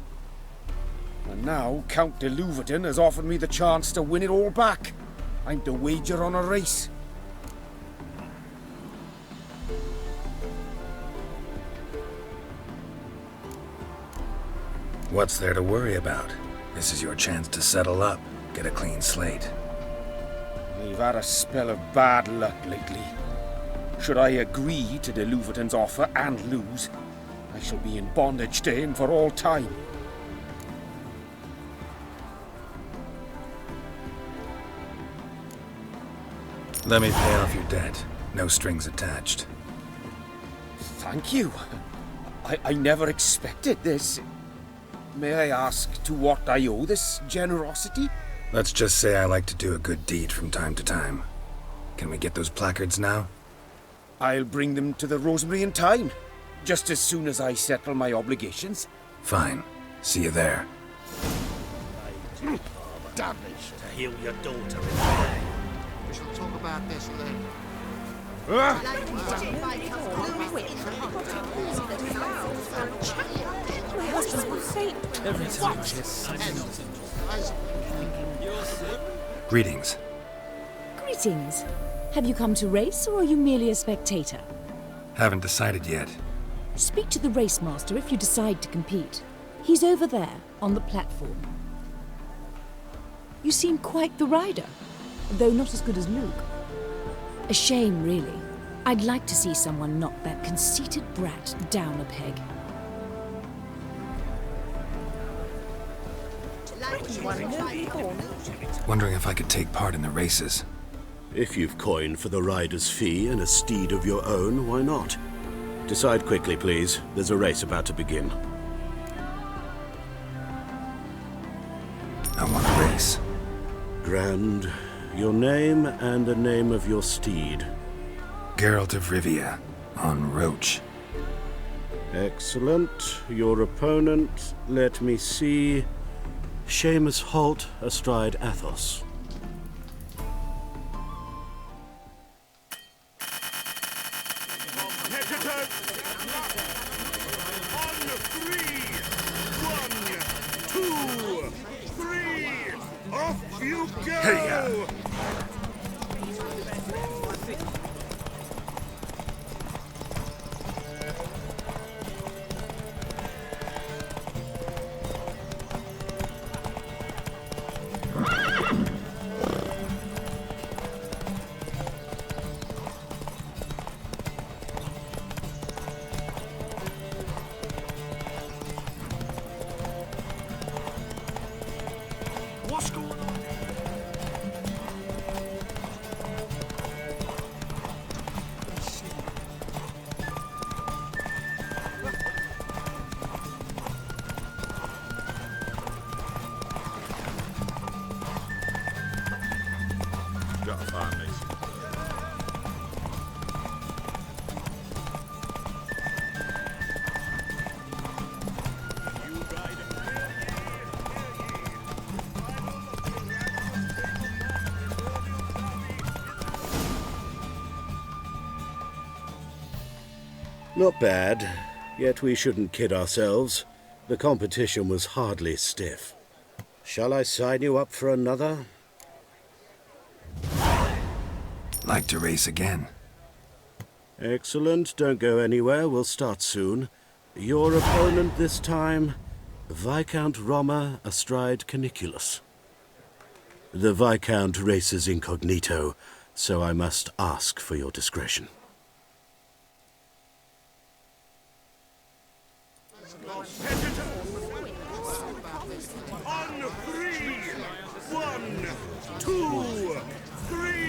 And now Count de Louverton has offered me the chance to win it all back. I'm to wager on a race. What's there to worry about? This is your chance to settle up, get a clean slate. I've had a spell of bad luck lately. Should I agree to de Louverton's offer and lose, I shall be in bondage to him for all time. Let me pay off your debt. No strings attached. Thank you. I never expected this. May I ask to what I owe this generosity? Let's just say I like to do a good deed from time to time. Can we get those placards now? I'll bring them to the Rosemary in time, just as soon as I settle my obligations. Fine. See you there. Damage to heal your daughter in the day. We shall talk about this later. Greetings. Greetings. Have you come to race, or are you merely a spectator? Haven't decided yet. Speak to the race master if you decide to compete. He's over there, on the platform. You seem quite the rider, though not as good as Luke. A shame, really. I'd like to see someone knock that conceited brat down a peg. Wondering if I could take part in the races. If you've coin for the rider's fee and a steed of your own, why not? Decide quickly, please. There's a race about to begin. I want a race. Grand. Your name and the name of your steed. Geralt of Rivia, on Roach. Excellent. Your opponent, let me see. Seamus Holt astride Athos. What's going on? Gotta find me. Not bad, yet we shouldn't kid ourselves. The competition was hardly stiff. Shall I sign you up for another? Like to race again. Excellent, don't go anywhere, we'll start soon. Your opponent this time, Viscount Roma astride Caniculus. The Viscount races incognito, so I must ask for your discretion. On 3, 1, 2, 3,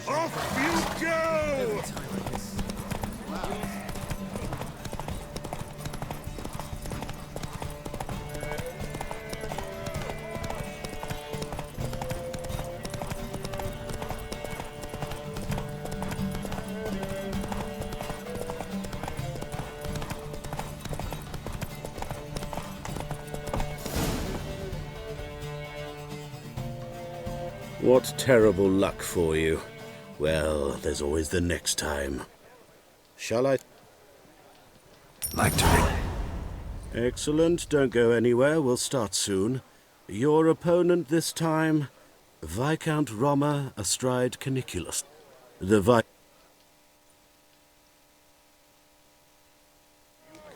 off you go! What terrible luck for you. Well, there's always the next time. Shall I? Like to read. Excellent. Don't go anywhere. We'll start soon. Your opponent this time, Viscount Roma astride Caniculus. The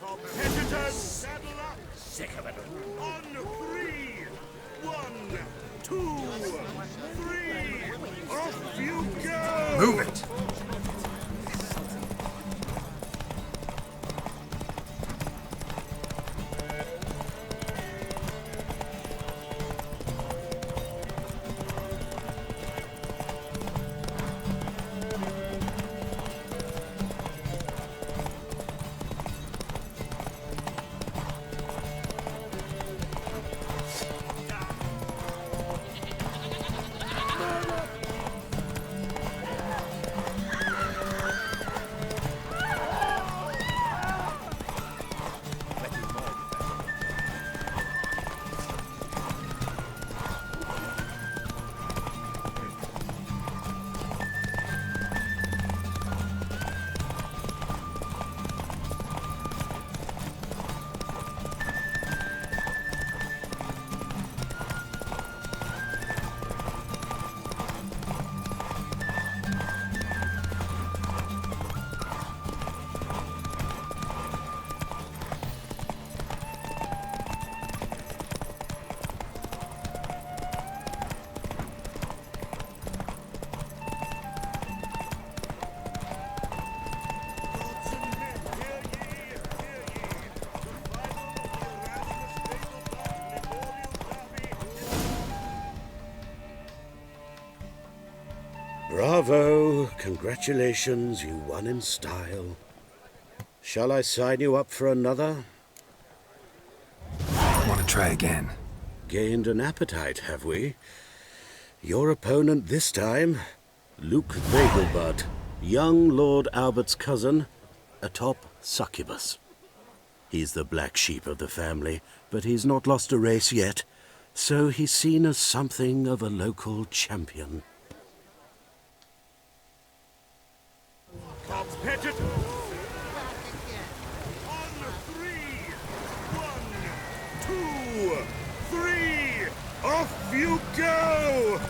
Competitors, saddle up! Sick of it. On 3! 1, 2, 3! Off you go! Move it! Bravo! Congratulations, you won in style. Shall I sign you up for another? Want to try again? Gained an appetite, have we? Your opponent this time, Luke Vegelbud, young Lord Albert's cousin, atop Succubus. He's the black sheep of the family, but he's not lost a race yet, so he's seen as something of a local champion. Competitor! On 3! 1, 2, 3! Off you go!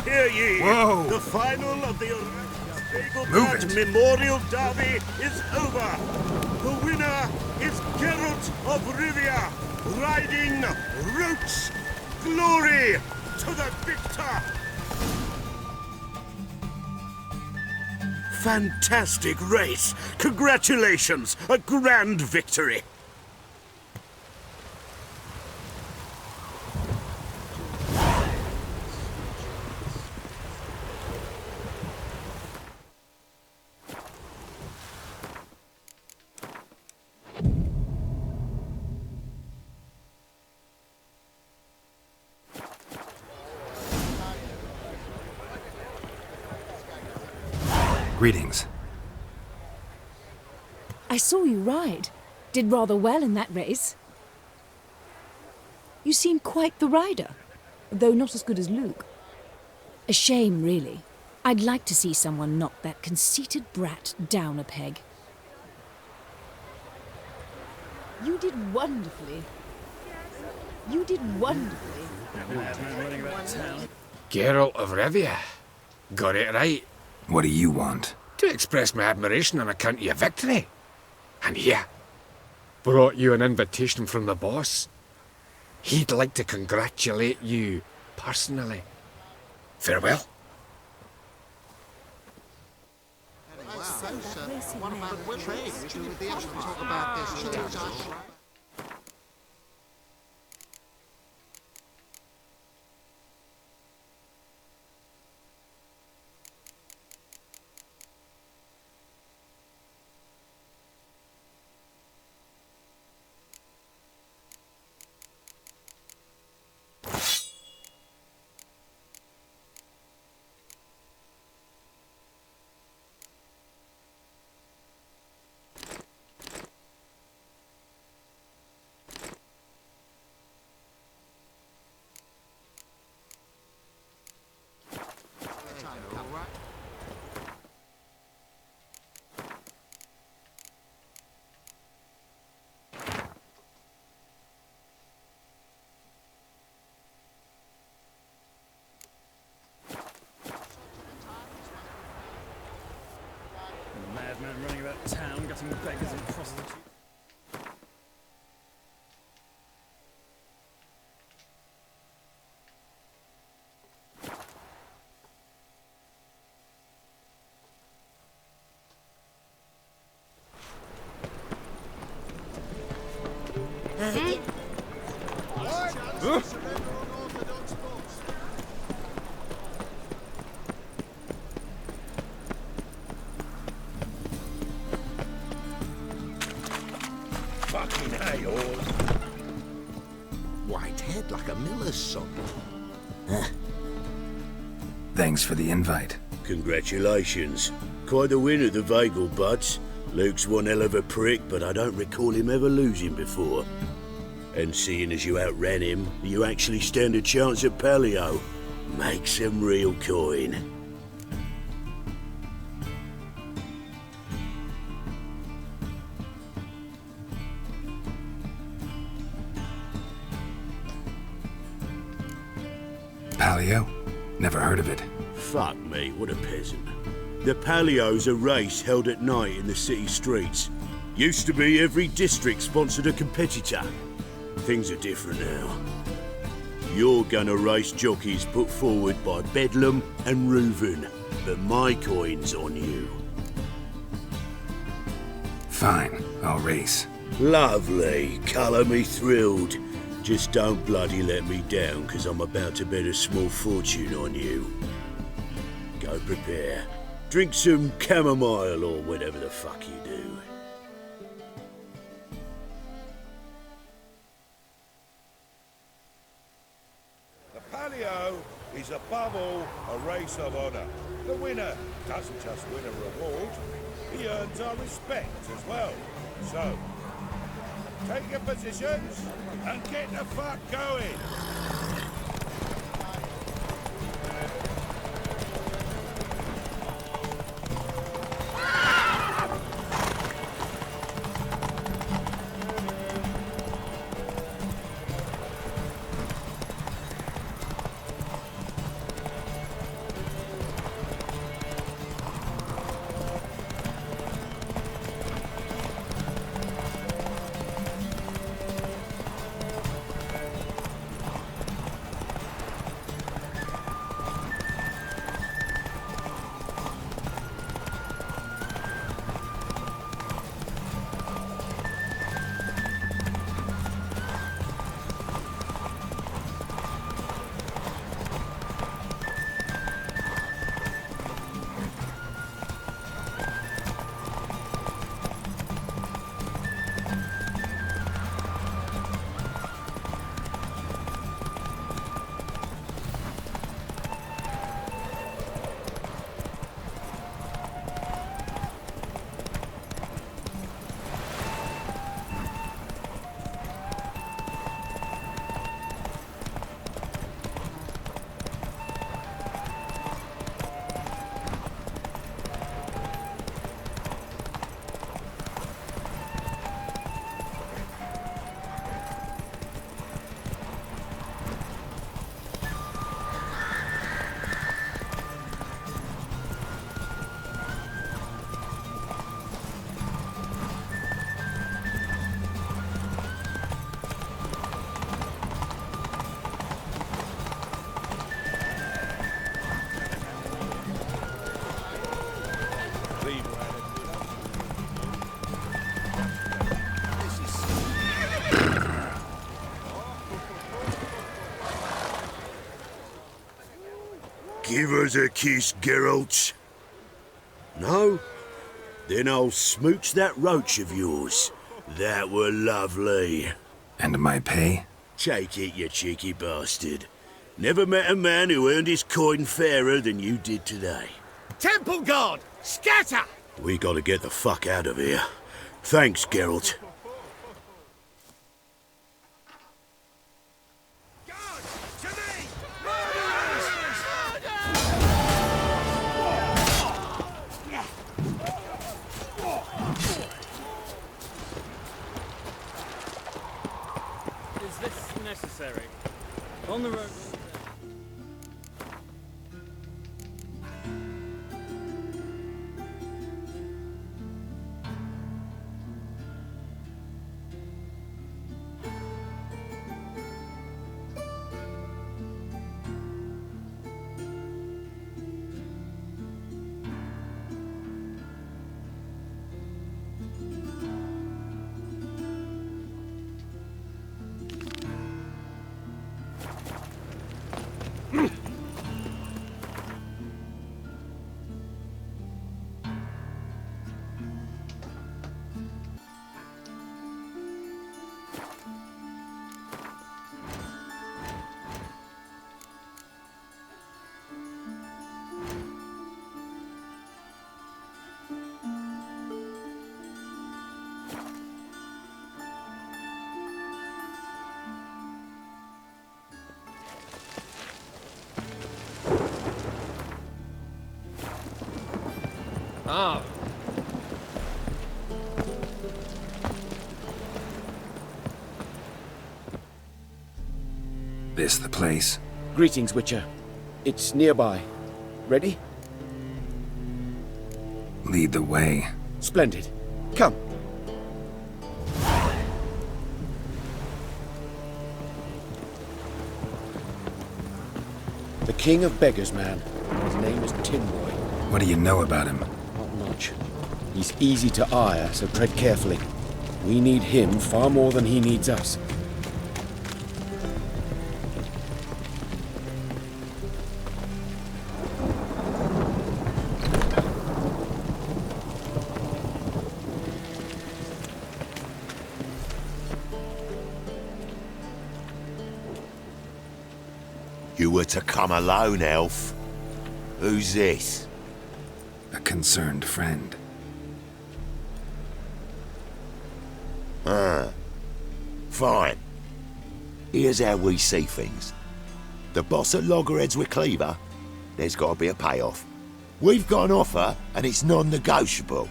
Hear ye! Whoa! The final of the Vegelbud Memorial Derby is over. The winner is Geralt of Rivia, riding Roach. Glory to the victor! Fantastic race! Congratulations! A grand victory! Greetings. I saw you ride. Did rather well in that race. You seem quite the rider, though not as good as Luke. A shame, really. I'd like to see someone knock that conceited brat down a peg. You did wonderfully. You did wonderfully. Geralt of Rivia. Got it right. What do you want? To express my admiration on account of your victory. And here, brought you an invitation from the boss. He'd like to congratulate you personally. Farewell. Madman running about town, getting beggars and prostitutes. Fucking hell. White head like a miller's son. Thanks for the invite. Congratulations. Quite a winner, the Vagel Buds. Luke's one hell of a prick, but I don't recall him ever losing before. And seeing as you outran him, you actually stand a chance at Paleo. Make some real coin. Paleo? Never heard of it. Fuck me, what a peasant. The Paleo's a race held at night in the city streets. Used to be every district sponsored a competitor. Things are different now. You're gonna race jockeys put forward by Bedlam and Reuven, but my coin's on you. Fine, I'll race. Lovely, colour me thrilled. Just don't bloody let me down, 'cause I'm about to bet a small fortune on you. Go prepare. Drink some chamomile or whatever the fuck you do. The Paleo is above all a race of honour. The winner doesn't just win a reward, he earns our respect as well. So, take your positions and get the fuck going. Give us a kiss, Geralt. No? Then I'll smooch that roach of yours. That were lovely. And my pay? Take it, you cheeky bastard. Never met a man who earned his coin fairer than you did today. Temple Guard, scatter! We gotta get the fuck out of here. Thanks, Geralt. Is this necessary? On the road. Ah. This the place? Greetings, Witcher. It's nearby. Ready? Lead the way. Splendid. Come. The King of Beggars, man. His name is Tinroy. What do you know about him? Not much. He's easy to ire, so tread carefully. We need him far more than he needs us. You were to come alone, elf. Who's this? A concerned friend. Ah. Fine. Here's how we see things. The boss at Loggerheads with Cleaver, there's got to be a payoff. We've got an offer, and it's non-negotiable.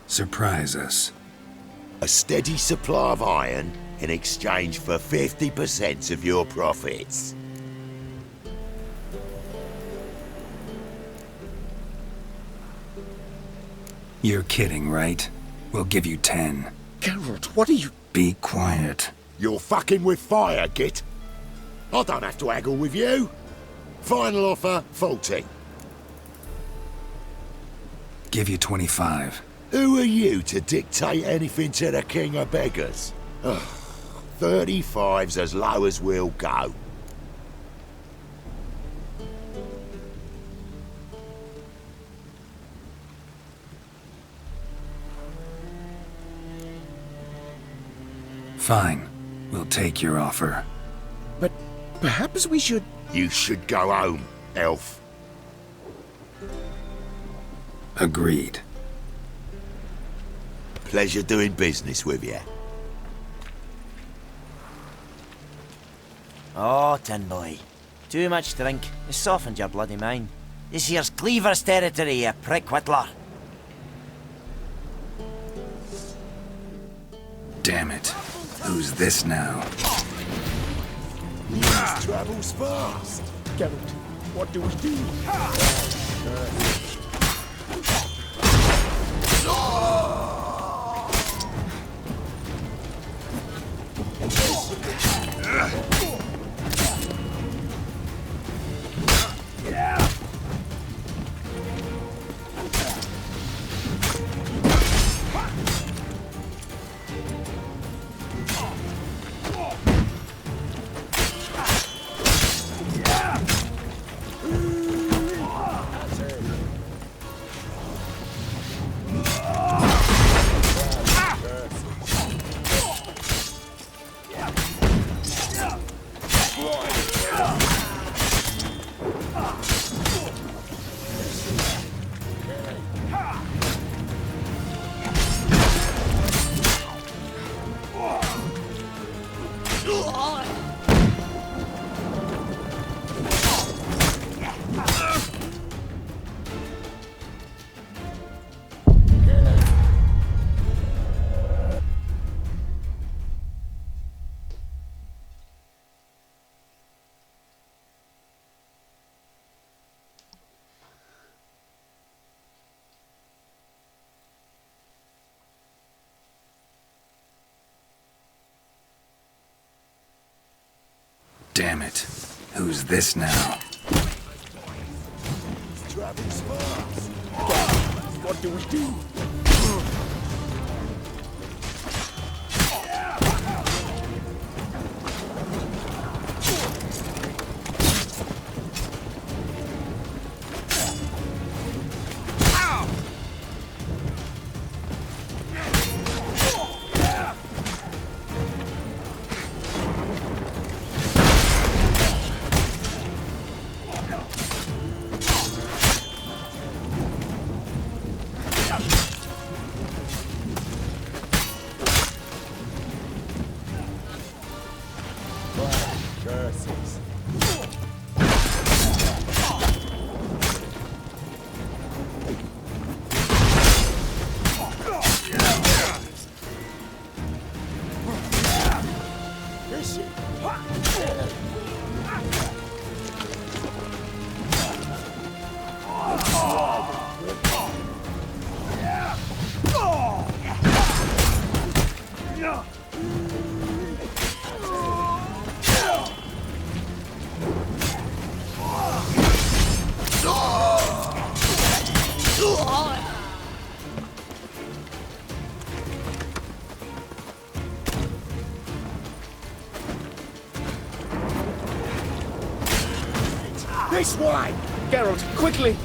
Surprise us. A steady supply of iron in exchange for 50% of your profits. You're kidding, right? We'll give you 10. Geralt, what are you... Be quiet. You're fucking with fire, Git. I don't have to haggle with you. Final offer, 40. Give you 25. Who are you to dictate anything to the King of Beggars? 35's as low as we'll go. Fine. We'll take your offer. But perhaps we should... You should go home, elf. Agreed. Pleasure doing business with you. Oh, Tin Boy. Too much drink. It's softened your bloody mind. This here's Cleaver's territory, you prick whittler. Damn it. Who's this now? News travels fast. Geralt, what do we do? Damn it. Who's this now? What do we do? Curses. This way! Geralt, quickly!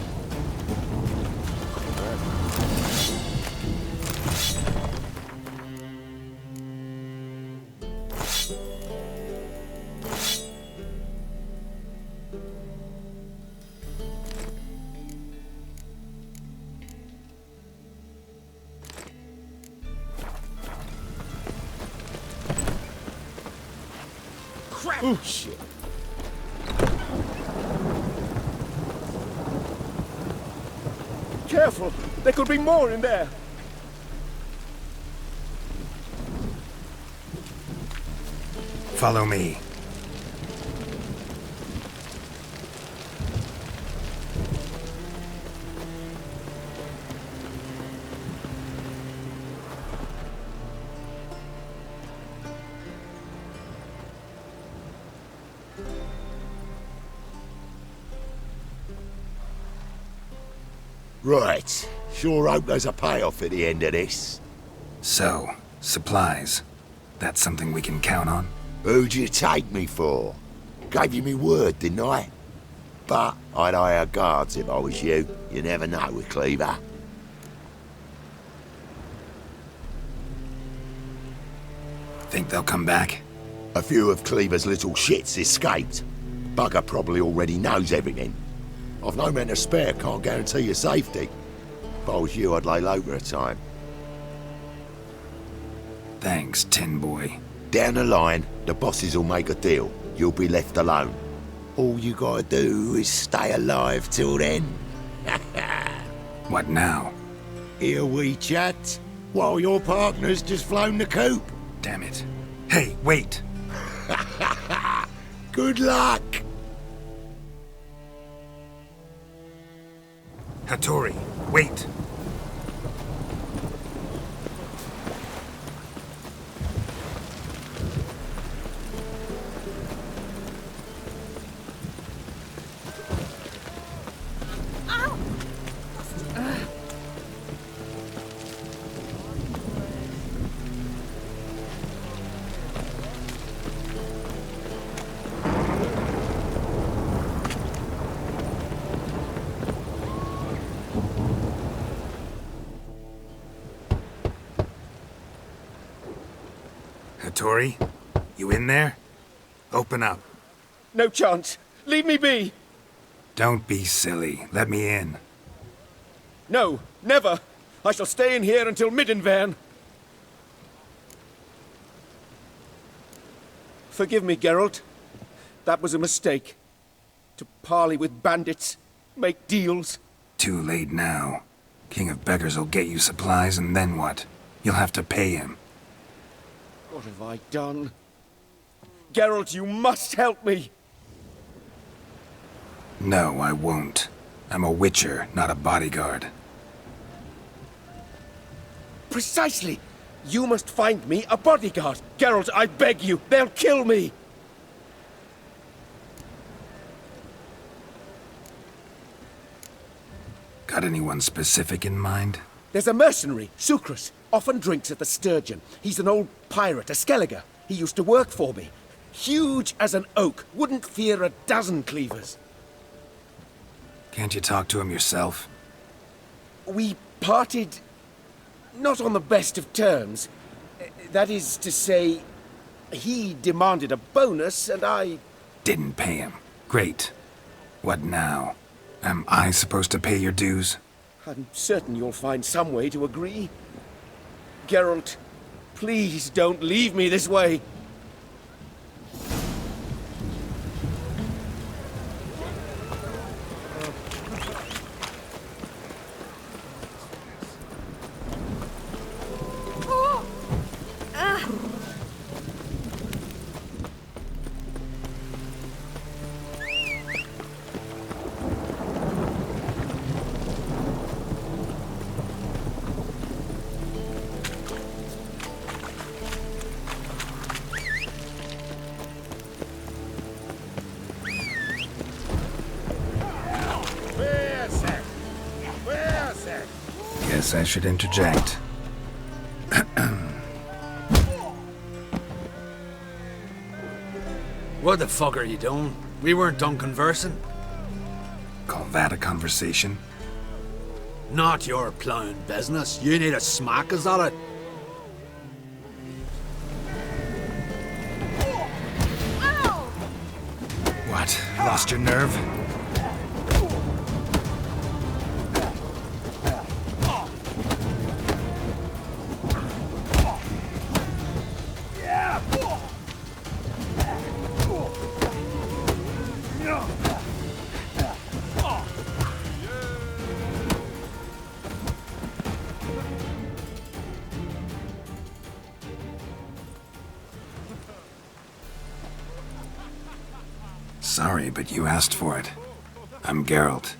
Crap! Oh, shit. Careful! There could be more in there! Follow me. Right. Sure hope there's a payoff at the end of this. So, supplies. That's something we can count on? Who'd you take me for? Gave you me word, didn't I? But I'd hire guards if I was you. You never know with Cleaver. Think they'll come back? A few of Cleaver's little shits escaped. Bugger probably already knows everything. I've no men to spare, can't guarantee your safety. If I was you, I'd lay low for a time. Thanks, Tin Boy. Down the line, the bosses will make a deal. You'll be left alone. All you gotta do is stay alive till then. What now? Here we chat, while your partner's just flown the coop. Damn it. Hey, wait! Good luck! Hattori, wait! Hattori, you in there? Open up. No chance. Leave me be. Don't be silly. Let me in. No, never. I shall stay in here until Middenvern. Forgive me, Geralt. That was a mistake. To parley with bandits, make deals. Too late now. King of Beggars will get you supplies, and then what? You'll have to pay him. What have I done? Geralt, you must help me! No, I won't. I'm a witcher, not a bodyguard. Precisely! You must find me a bodyguard. Geralt, I beg you, they'll kill me! Got anyone specific in mind? There's a mercenary, Sucrus, often drinks at the Sturgeon. He's an old pirate, a Skelliger. He used to work for me. Huge as an oak, wouldn't fear a dozen cleavers. Can't you talk to him yourself? We parted not on the best of terms. That is to say, he demanded a bonus and I... Didn't pay him. Great. What now? Am I supposed to pay your dues? I'm certain you'll find some way to agree. Geralt, please don't leave me this way. Guess I should interject. What the fuck are you doing? We weren't done conversing. Call that a conversation? Not your plowing business. You need a smack us at it. What? Lost your nerve? Sorry, but you asked for it. I'm Geralt.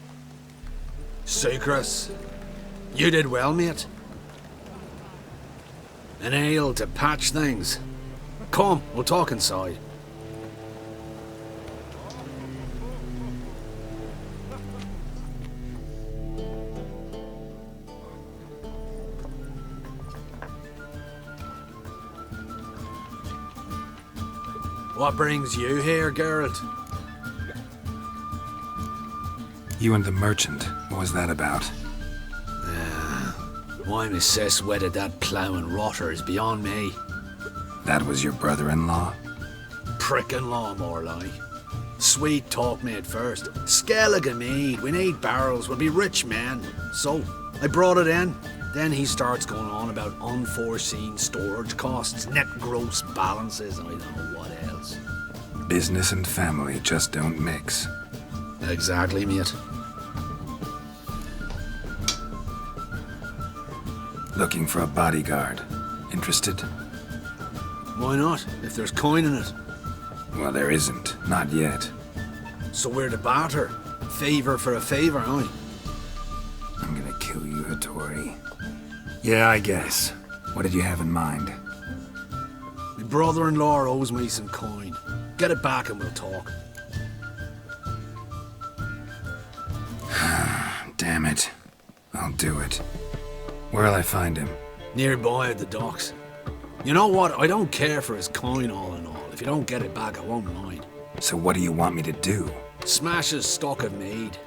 Sucrus, you did well, mate. An ale to patch things. Come, we'll talk inside. What brings you here, Geralt? You and the merchant. What was that about? Why my sis wedded that ploughing rotter is beyond me. That was your brother-in-law? Prick-in-law, more like. Sweet talk me at first. Skellige mead, we need barrels, we'll be rich men. So, I brought it in. Then he starts going on about unforeseen storage costs, net gross balances, and I don't know what else. Business and family just don't mix. Exactly, mate. Looking for a bodyguard. Interested? Why not, if there's coin in it? Well, there isn't. Not yet. So we're to barter. Favor for a favor, aren't we? I'm gonna kill you, Hattori. Yeah, I guess. What did you have in mind? My brother-in-law owes me some coin. Get it back and we'll talk. Damn it. I'll do it. Where'll I find him? Nearby at the docks. You know what? I don't care for his coin all in all. If you don't get it back, I won't mind. So what do you want me to do? Smash his stock of mead.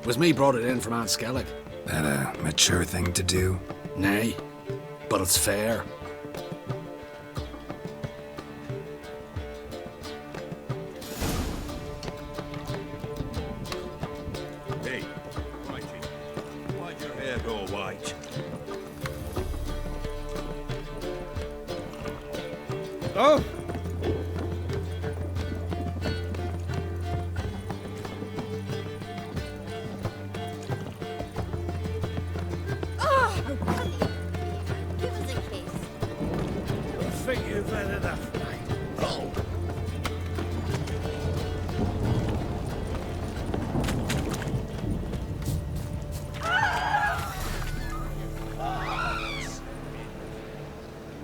It was me brought it in from Aunt Skellig. That a mature thing to do? Nay, but it's fair. Hey, Whitey, why'd your hair go white? Oh! I think you've had enough, mate. Oh.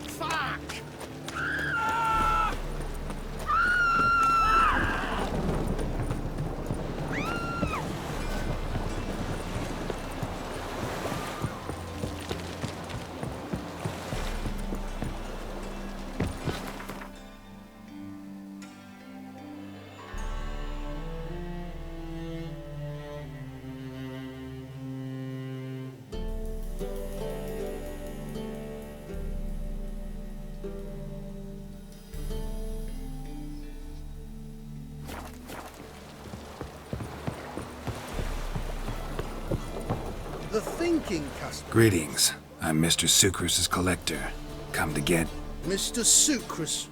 Fuck! The thinking customer. Greetings. I'm Mr. Sucrus's collector. Come to get... Mr. Sucrus.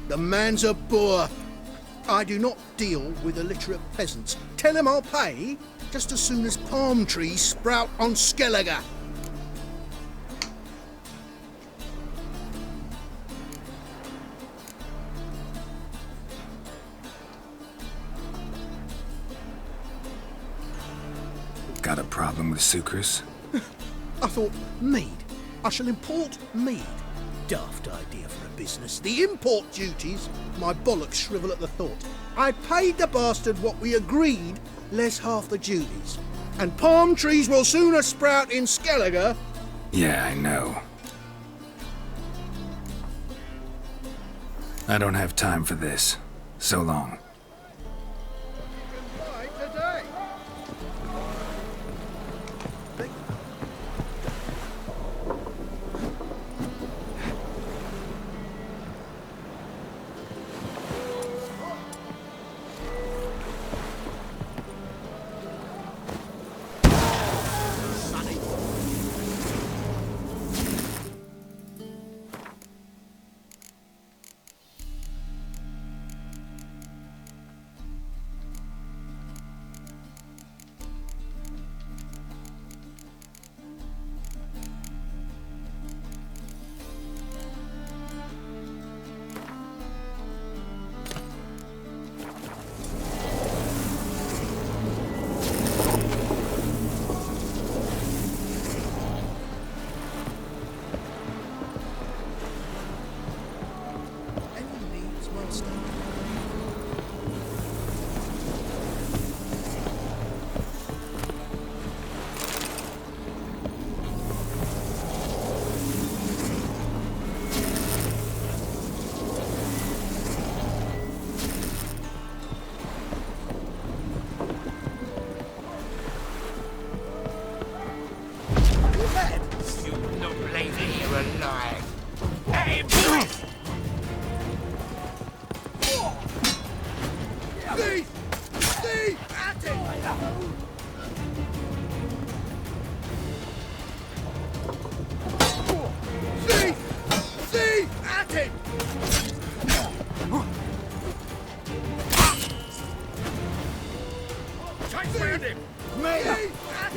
The man's a boor. I do not deal with illiterate peasants. Tell him I'll pay just as soon as palm trees sprout on Skellige. Got a problem with Sucrus? I thought, mead. I shall import mead. Daft idea for a business. The import duties, my bollocks shrivel at the thought. I paid the bastard what we agreed, less half the duties. And palm trees will sooner sprout in Skellige. Yeah, I know. I don't have time for this. So long.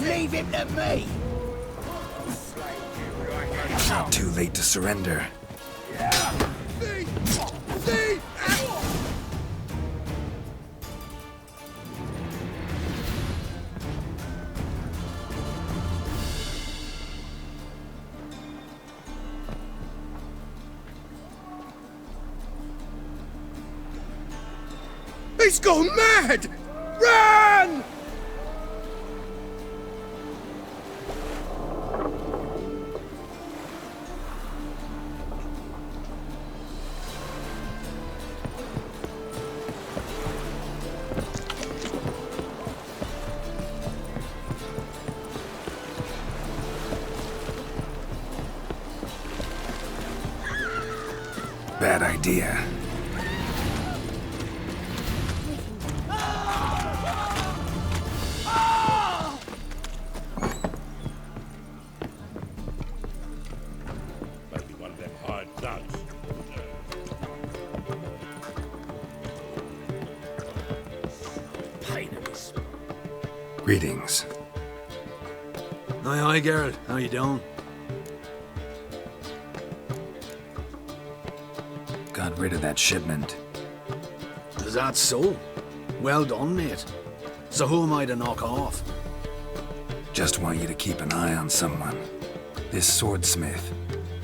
Leave him to me! Not too late to surrender. He's gone mad! Run! Bad idea. Might be one of them hard nuts. Pain in this. Greetings. Aye, Geralt. How you doing? Got rid of that shipment. Is that so? Well done, mate. So who am I to knock off? Just want you to keep an eye on someone. This swordsmith.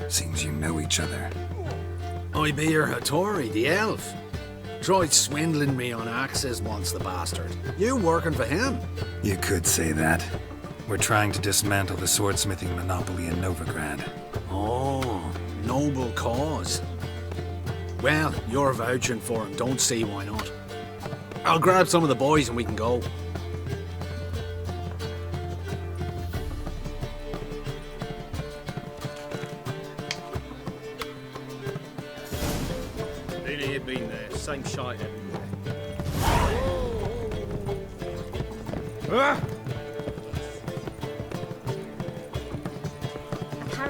Seems you know each other. I be your Hattori, the elf. Tried swindling me on axes once, the bastard. You working for him? You could say that. We're trying to dismantle the swordsmithing monopoly in Novigrad. Oh, noble cause. Well, you're vouching for him. Don't see why not. I'll grab some of the boys and we can go. Really, you've been there. Same shite everywhere.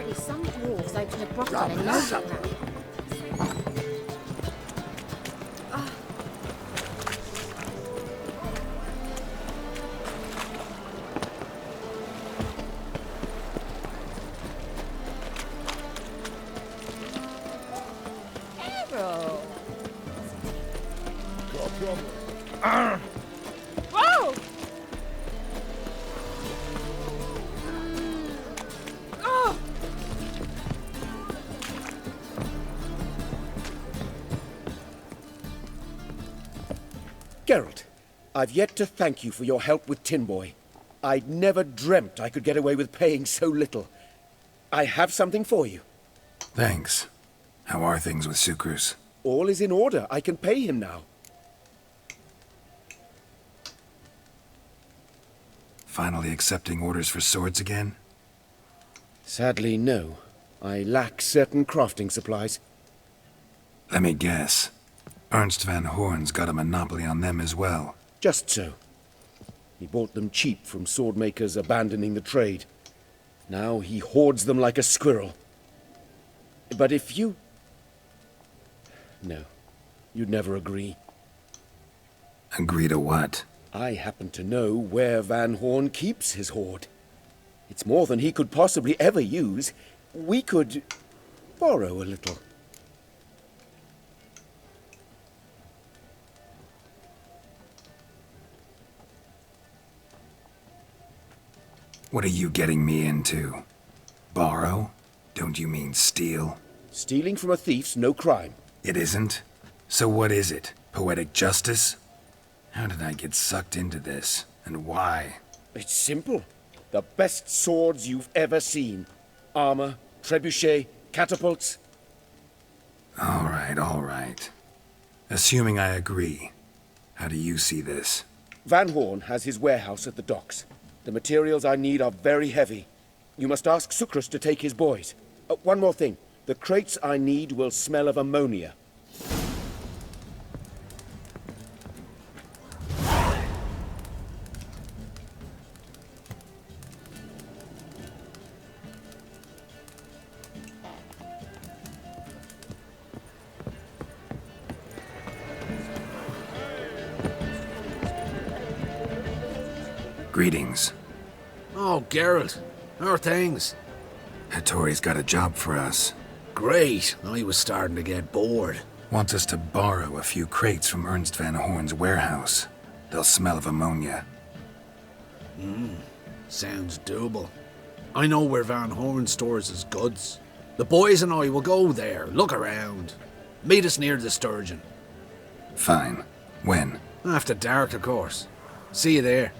Apparently some dwarves opened a brothel in London. Errol! Got a problem? Whoa! Oh! Geralt, I've yet to thank you for your help with Tin Boy. I'd never dreamt I could get away with paying so little. I have something for you. Thanks. How are things with Sucrus? All is in order. I can pay him now. Finally accepting orders for swords again? Sadly, no. I lack certain crafting supplies. Let me guess. Ernst van Horn's got a monopoly on them as well. Just so. He bought them cheap from sword makers abandoning the trade. Now he hoards them like a squirrel. But if you... No, you'd never agree. Agree to what? I happen to know where Van Horn keeps his hoard. It's more than he could possibly ever use. We could borrow a little. What are you getting me into? Borrow? Don't you mean steal? Stealing from a thief's no crime. It isn't? So what is it? Poetic justice? How did I get sucked into this? And why? It's simple. The best swords you've ever seen. Armor, trebuchet, catapults. All right. Assuming I agree, how do you see this? Van Horn has his warehouse at the docks. The materials I need are very heavy. You must ask Sucrus to take his boys. One more thing. The crates I need will smell of ammonia. Greetings. Oh, Geralt. How are things? Hattori's got a job for us. Great. I was starting to get bored. Wants us to borrow a few crates from Ernst van Horn's warehouse. They'll smell of ammonia. Sounds doable. I know where Van Horn stores his goods. The boys and I will go there, look around. Meet us near the Sturgeon. Fine. When? After dark, of course. See you there.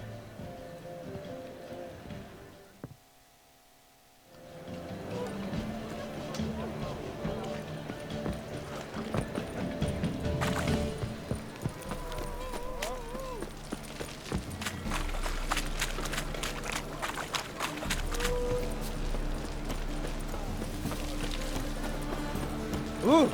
Ooh.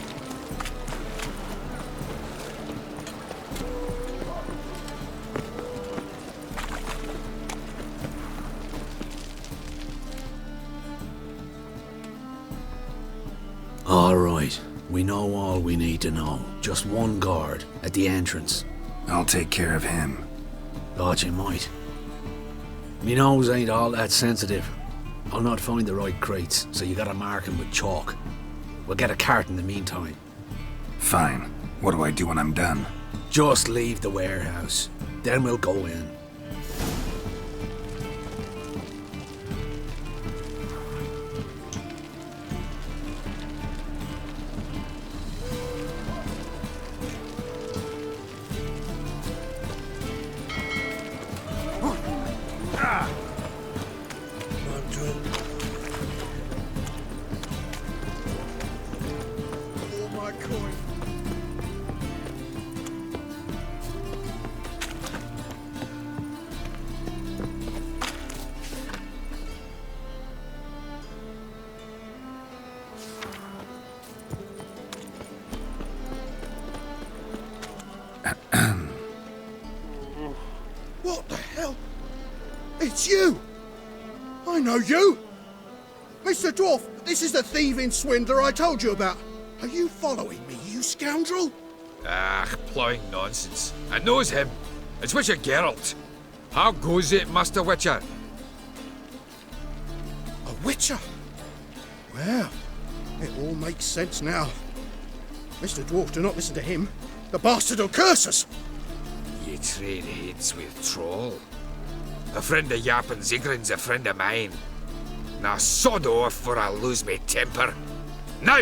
All right. We know all we need to know. Just one guard at the entrance. I'll take care of him. Thought you might. Me nose ain't all that sensitive. I'll not find the right crates, so you gotta mark 'em with chalk. We'll get a cart in the meantime. Fine. What do I do when I'm done? Just leave the warehouse. Then we'll go in. What the hell? It's you! I know you! Mr. Dwarf, This is the thieving swindler I told you about. Are you following me, you scoundrel? Ah, ploughing nonsense. I knows him. It's Witcher Geralt. How goes it, Master Witcher? A witcher? Well, it all makes sense now. Mr. Dwarf, do not listen to him. The bastard will curse us. Ye trade heads with troll. A friend of Yappin Zigrin's a friend of mine. Now sod off, for I'll lose my temper. Now!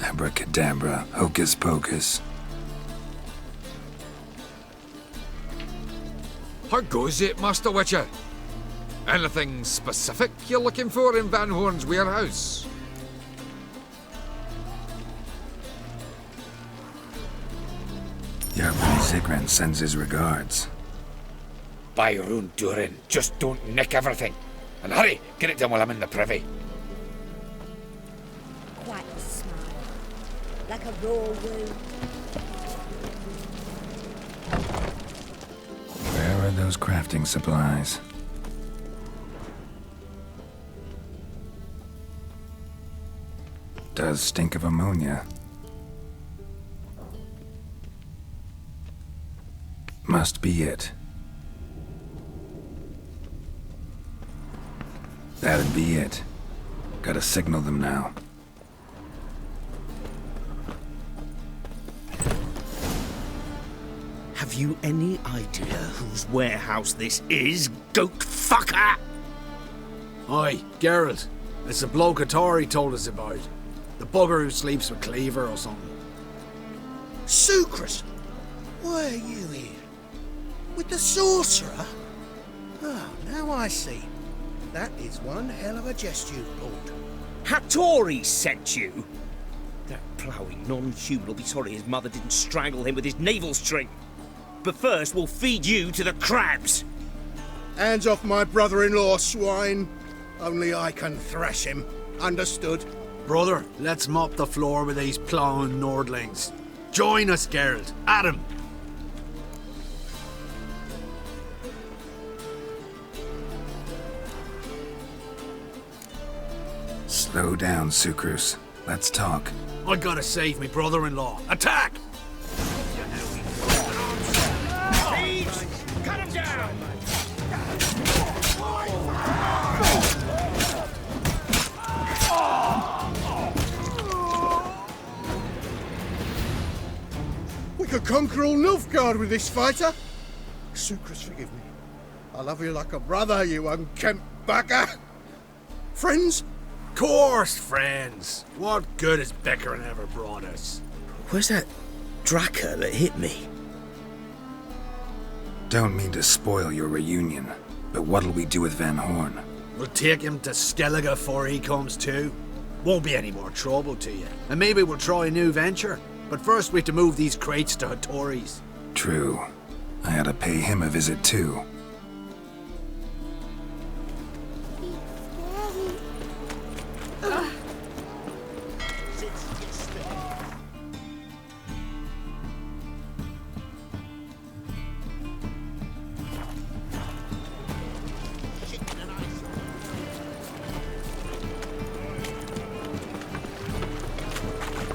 Abracadabra, hocus pocus. How goes it, Master Witcher? Anything specific you're looking for in Van Horn's warehouse? Yappin Zigrin sends his regards. By Rune Durin, just don't nick everything. And hurry, get it done while I'm in the privy. Quite a smile. Like a raw wound. Where are those crafting supplies? Does stink of ammonia. Must be it. That'd be it. Gotta signal them now. Have you any idea whose warehouse this is, goat fucker? Aye, Geralt. It's the bloke Atari told us about. The bugger who sleeps with Cleaver or something. Sucrus! Why are you here? With the sorcerer? Oh, now I see. That is one hell of a jest you've pulled. Hattori sent you? That ploughing non-human will be sorry his mother didn't strangle him with his navel string. But first, we'll feed you to the crabs. Hands off my brother-in-law, swine. Only I can thrash him. Understood? Brother, let's mop the floor with these plowing Nordlings. Join us, Geralt. At him. Slow down, Sucrus. Let's talk. I gotta save me brother-in-law. Attack! Thieves! Cut him down! We could conquer all Nilfgaard with this fighter. Sucrus, forgive me. I love you like a brother, you unkempt bugger. Friends? Course, friends. What good has Beckering ever brought us? Where's that Draka that hit me? Don't mean to spoil your reunion, but what'll we do with Van Horn? We'll take him to Skellige before he comes to. Won't be any more trouble to you. And maybe we'll try a new venture. But first we have to move these crates to Hattori's. True. I had to pay him a visit too.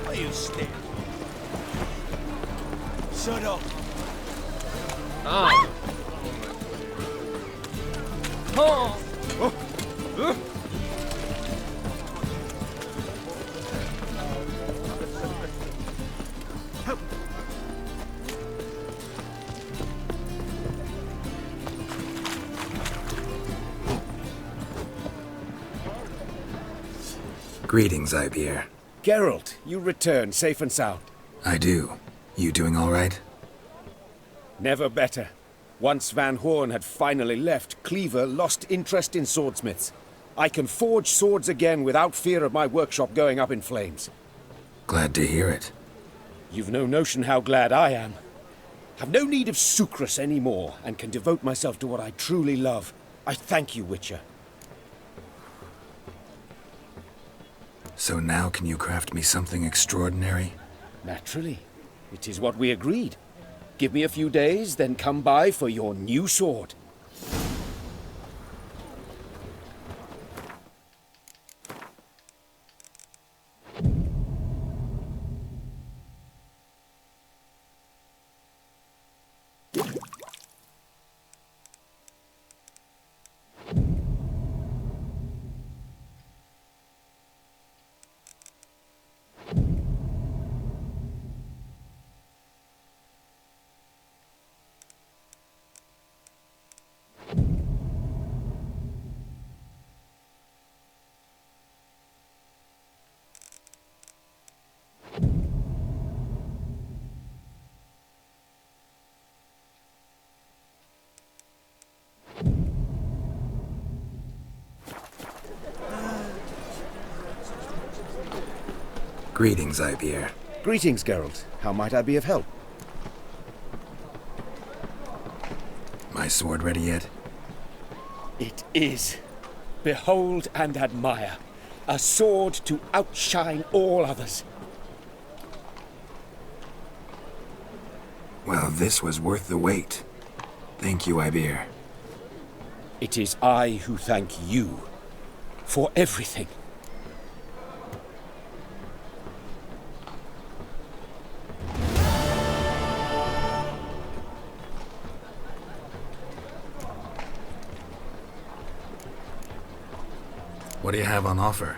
Are you still? Shut up. Ah. Oh. Greetings, Ibeer. Geralt, you return safe and sound. I do. You doing all right? Never better. Once Van Horn had finally left, Cleaver lost interest in swordsmiths. I can forge swords again without fear of my workshop going up in flames. Glad to hear it. You've no notion how glad I am. I've no need of Sucrus anymore, and can devote myself to what I truly love. I thank you, Witcher. So now can you craft me something extraordinary? Naturally. It is what we agreed. Give me a few days, then come by for your new sword. Greetings, Ibeer. Greetings, Geralt. How might I be of help? My sword ready yet? It is. Behold and admire. A sword to outshine all others. Well, this was worth the wait. Thank you, Ibeer. It is I who thank you for everything. What do you have on offer?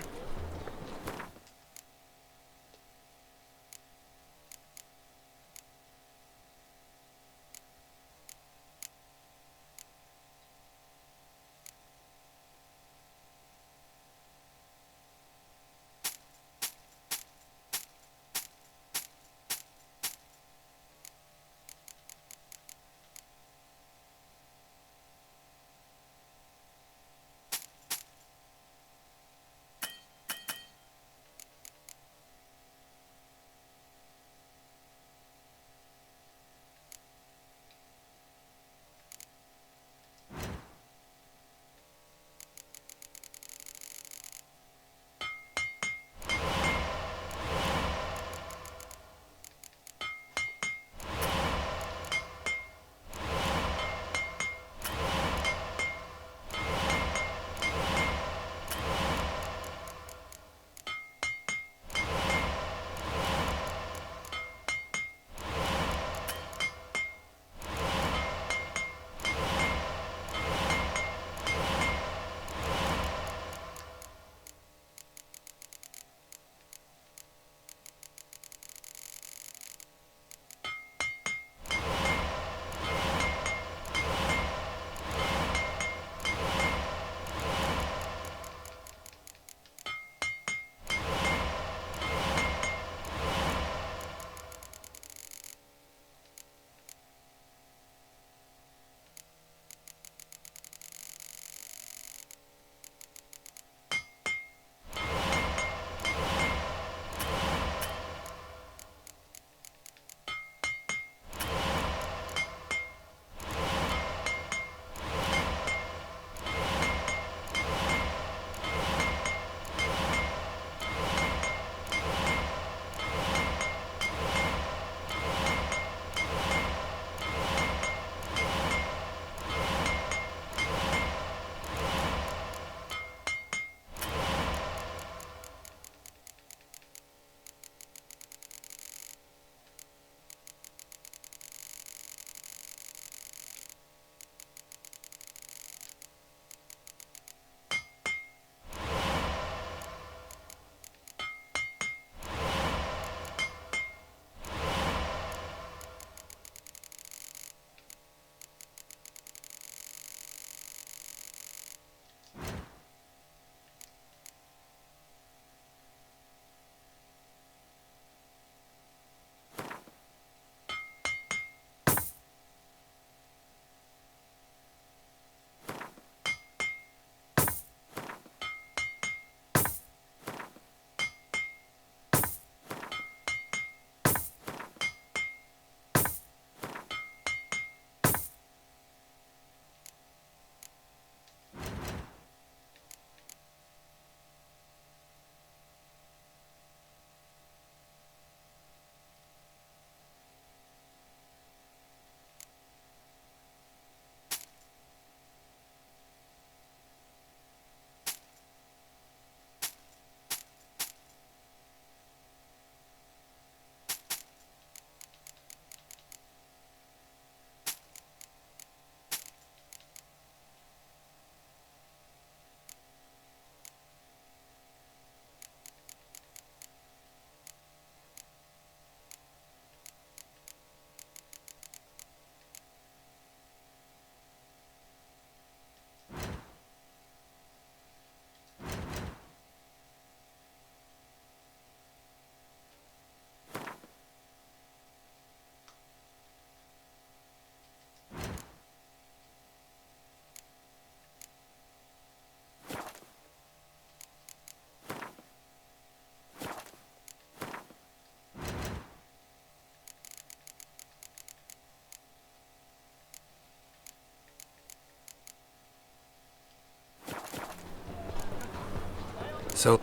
So...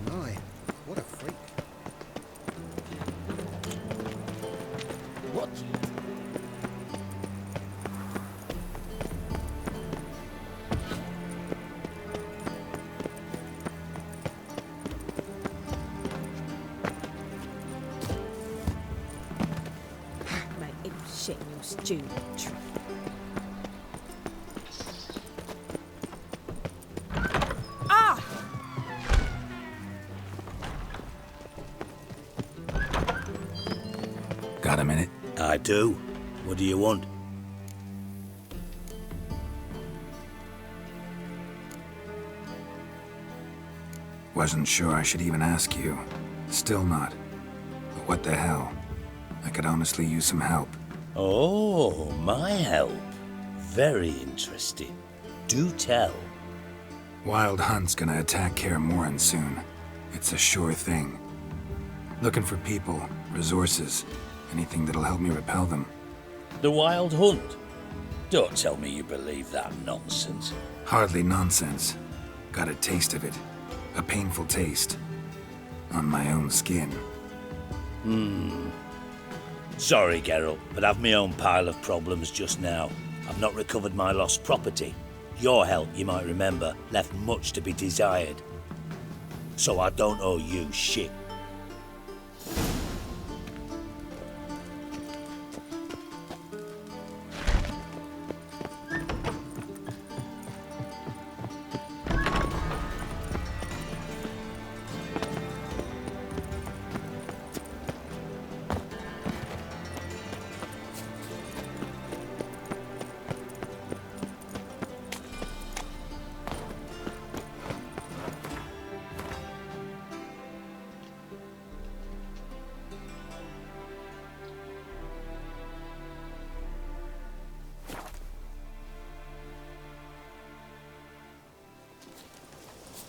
My, what a freak. What? Mate, it was shit your stupid trick. Ah! Got a minute? I do. What do you want? Wasn't sure I should even ask you. Still not. But what the hell? I could honestly use some help. Oh, my help. Very interesting. Do tell. Wild Hunt's gonna attack Kaer Morhen soon. It's a sure thing. Looking for people, resources, anything that'll help me repel them. The Wild Hunt? Don't tell me you believe that nonsense. Hardly nonsense. Got a taste of it. A painful taste. On my own skin. Sorry, Geralt, but I've my own pile of problems just now. I've not recovered my lost property. Your help, you might remember, left much to be desired. So I don't owe you shit.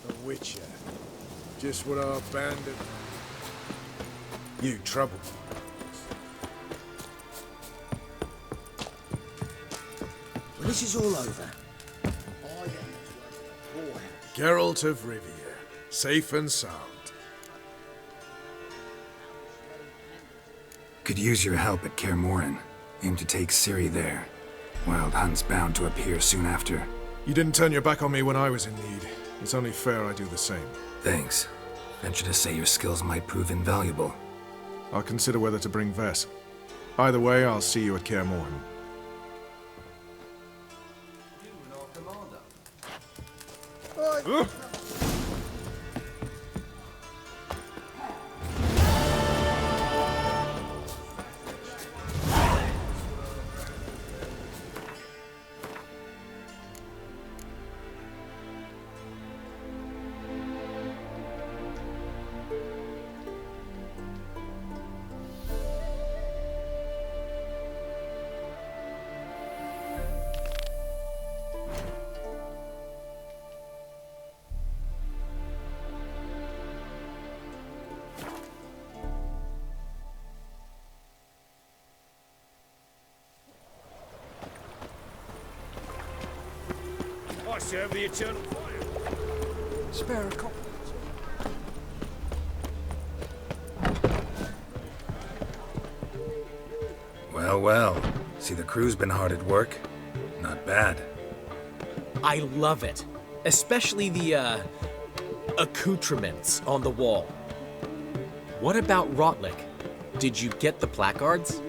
The Witcher. Just what our bandit... You trouble. When this is all over, Geralt of Rivia. Safe and sound. Could use your help at Kaer Morhen. Aim to take Ciri there. Wild Hunt's bound to appear soon after. You didn't turn your back on me when I was in need. It's only fair I do the same. Thanks. Venture to say your skills might prove invaluable. I'll consider whether to bring Vess. Either way, I'll see you at Kaer Morhen. serve the eternal fire. Spare a couple. Well, well. See, the crew's been hard at work. Not bad. I love it. Especially the, accoutrements on the wall. What about Rotlick? Did you get the placards?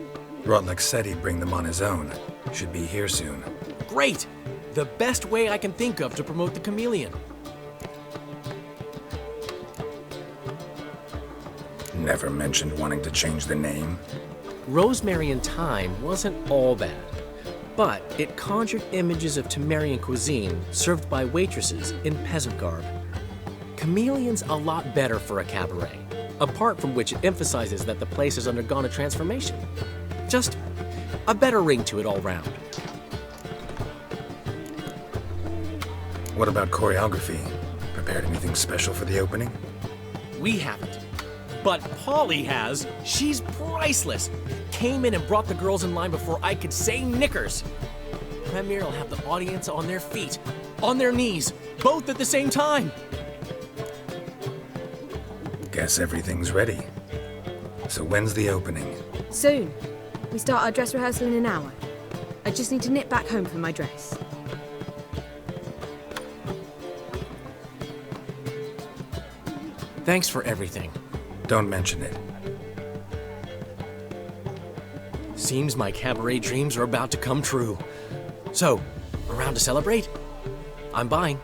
Rotlick said he'd bring them on his own. Should be here soon. Great! The best way I can think of to promote the chameleon. Never mentioned wanting to change the name. Rosemary and Thyme wasn't all bad, but it conjured images of Temerian cuisine served by waitresses in peasant garb. Chameleon's a lot better for a cabaret, apart from which it emphasizes that the place has undergone a transformation. Just a better ring to it all round. What about choreography? Prepared anything special for the opening? We haven't. But Polly has. She's priceless. Came in and brought the girls in line before I could say knickers. Premier will have the audience on their feet, on their knees, both at the same time. Guess everything's ready. So when's the opening? Soon. We start our dress rehearsal in an hour. I just need to nip back home for my dress. Thanks for everything. Don't mention it. Seems my cabaret dreams are about to come true. So, around to celebrate? I'm buying.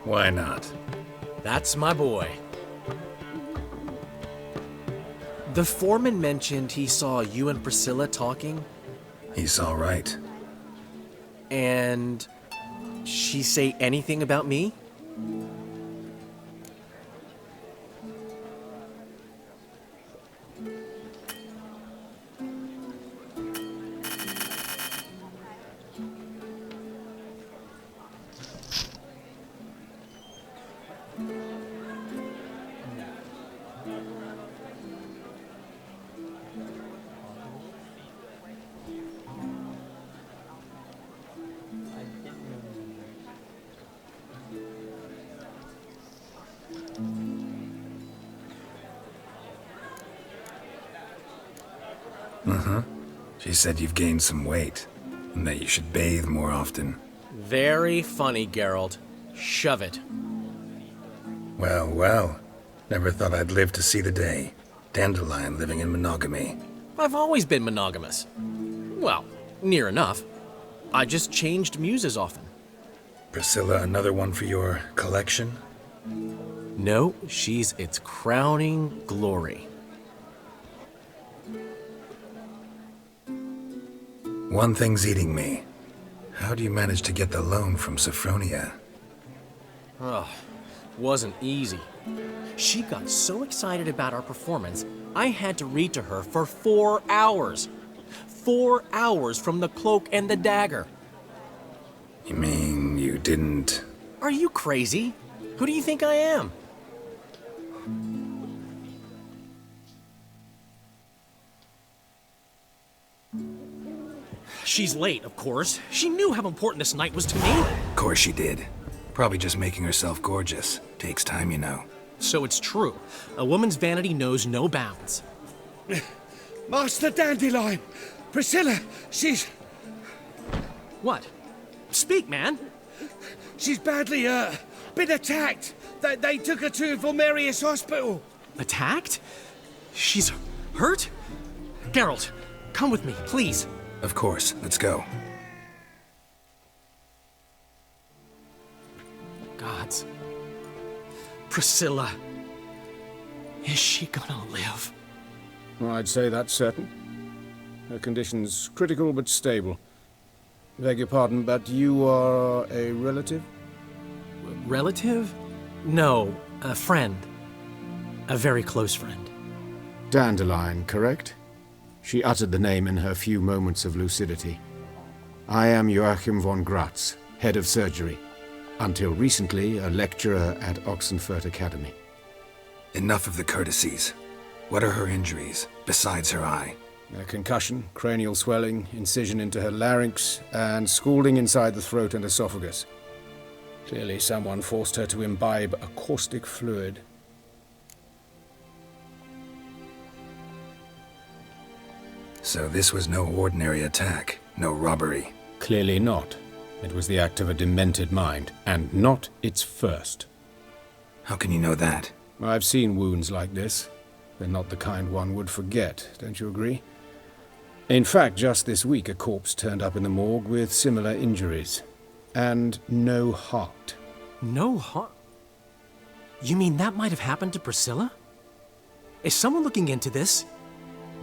Why not? That's my boy. The foreman mentioned he saw you and Priscilla talking. He's all right. And she say anything about me? She said you've gained some weight, and that you should bathe more often. Very funny, Geralt. Shove it. Well, well. Never thought I'd live to see the day. Dandelion living in monogamy. I've always been monogamous. Well, near enough. I just changed muses often. Priscilla, another one for your collection? No, she's its crowning glory. One thing's eating me. How do you manage to get the loan from Sophronia? Oh, wasn't easy. She got so excited about our performance, I had to read to her for 4 hours. 4 hours from the Cloak and the Dagger. You mean you didn't... Are you crazy? Who do you think I am? She's late, of course. She knew how important this night was to me. Of course she did. Probably just making herself gorgeous. Takes time, you know. So it's true. A woman's vanity knows no bounds. Master Dandelion! Priscilla, she's... What? Speak, man. She's badly, been attacked. They took her to Vulmerius Hospital. Attacked? She's hurt? Geralt, come with me, please. Of course. Let's go. Gods. Priscilla. Is she gonna live? Well, I'd say that's certain. Her condition's critical but stable. Beg your pardon, but you are a relative? Relative? No, a friend. A very close friend. Dandelion, correct? She uttered the name in her few moments of lucidity. I am Joachim von Gratz, head of surgery. Until recently, a lecturer at Oxenfurt Academy. Enough of the courtesies. What are her injuries, besides her eye? A concussion, cranial swelling, incision into her larynx, and scalding inside the throat and esophagus. Clearly someone forced her to imbibe a caustic fluid. So this was no ordinary attack, no robbery. Clearly not. It was the act of a demented mind, and not its first. How can you know that? I've seen wounds like this. They're not the kind one would forget, don't you agree? In fact, just this week a corpse turned up in the morgue with similar injuries. And no heart. No heart? You mean that might have happened to Priscilla? Is someone looking into this?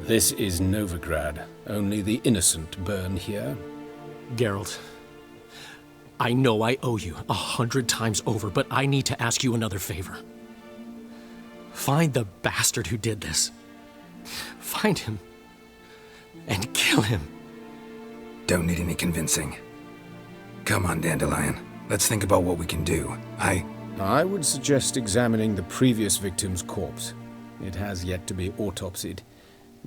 This is Novigrad. Only the innocent burn here. Geralt, I know I owe you 100 times over, but I need to ask you another favor. Find the bastard who did this. Find him. And kill him. Don't need any convincing. Come on, Dandelion. Let's think about what we can do. I would suggest examining the previous victim's corpse. It has yet to be autopsied.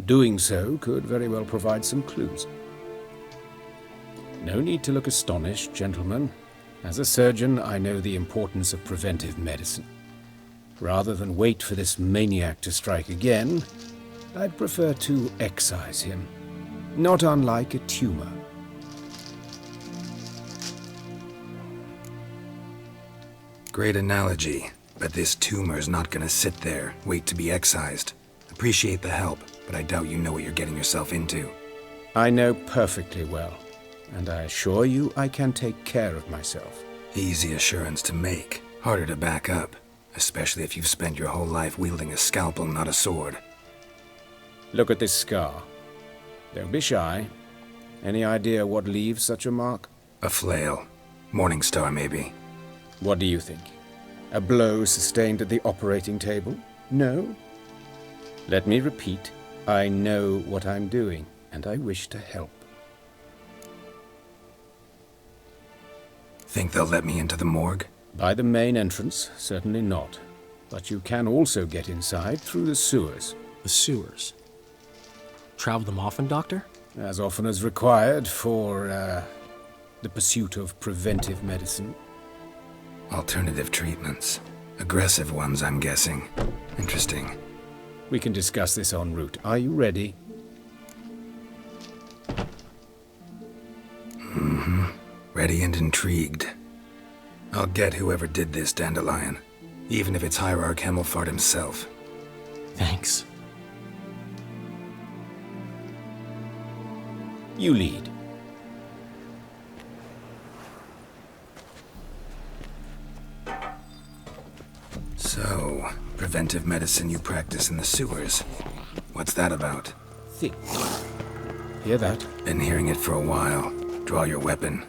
Doing so could very well provide some clues. No need to look astonished, gentlemen. As a surgeon, I know the importance of preventive medicine. Rather than wait for this maniac to strike again, I'd prefer to excise him. Not unlike a tumor. Great analogy, but this tumor's not gonna sit there, wait to be excised. Appreciate the help, but I doubt you know what you're getting yourself into. I know perfectly well, and I assure you I can take care of myself. Easy assurance to make, harder to back up, especially if you've spent your whole life wielding a scalpel, not a sword. Look at this scar. Don't be shy. Any idea what leaves such a mark? A flail. Morningstar, maybe. What do you think? A blow sustained at the operating table? No? Let me repeat. I know what I'm doing, and I wish to help. Think they'll let me into the morgue? By the main entrance, certainly not. But you can also get inside through the sewers. The sewers? Travel them often, Doctor? As often as required for, the pursuit of preventive medicine. Alternative treatments. Aggressive ones, I'm guessing. Interesting. We can discuss this en route. Are you ready? Mm-hmm. Ready and intrigued. I'll get whoever did this, Dandelion. Even if it's Hierarch Hemmelfart himself. Thanks. You lead. So, preventive medicine you practice in the sewers. What's that about? Think. Hear that? Been hearing it for a while. Draw your weapon.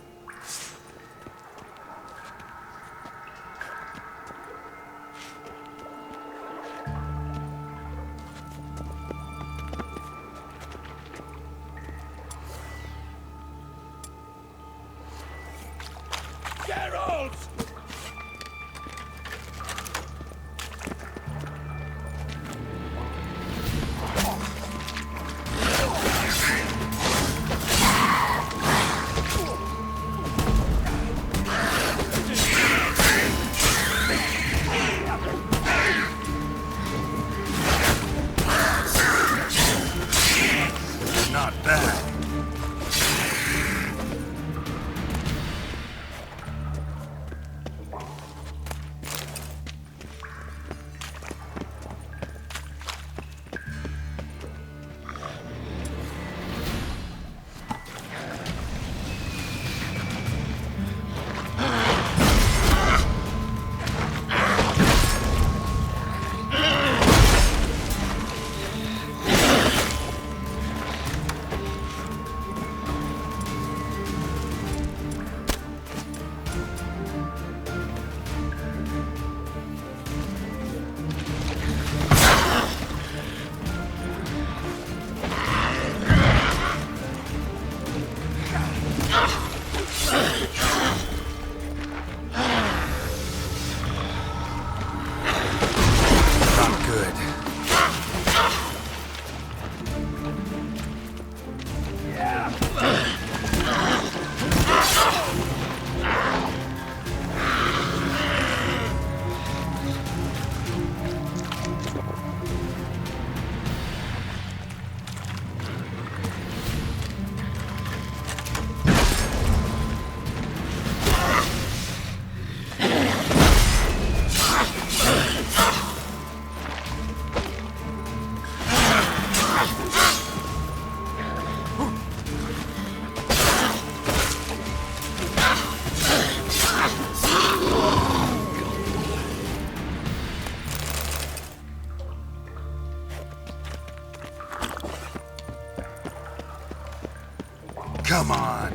Come on.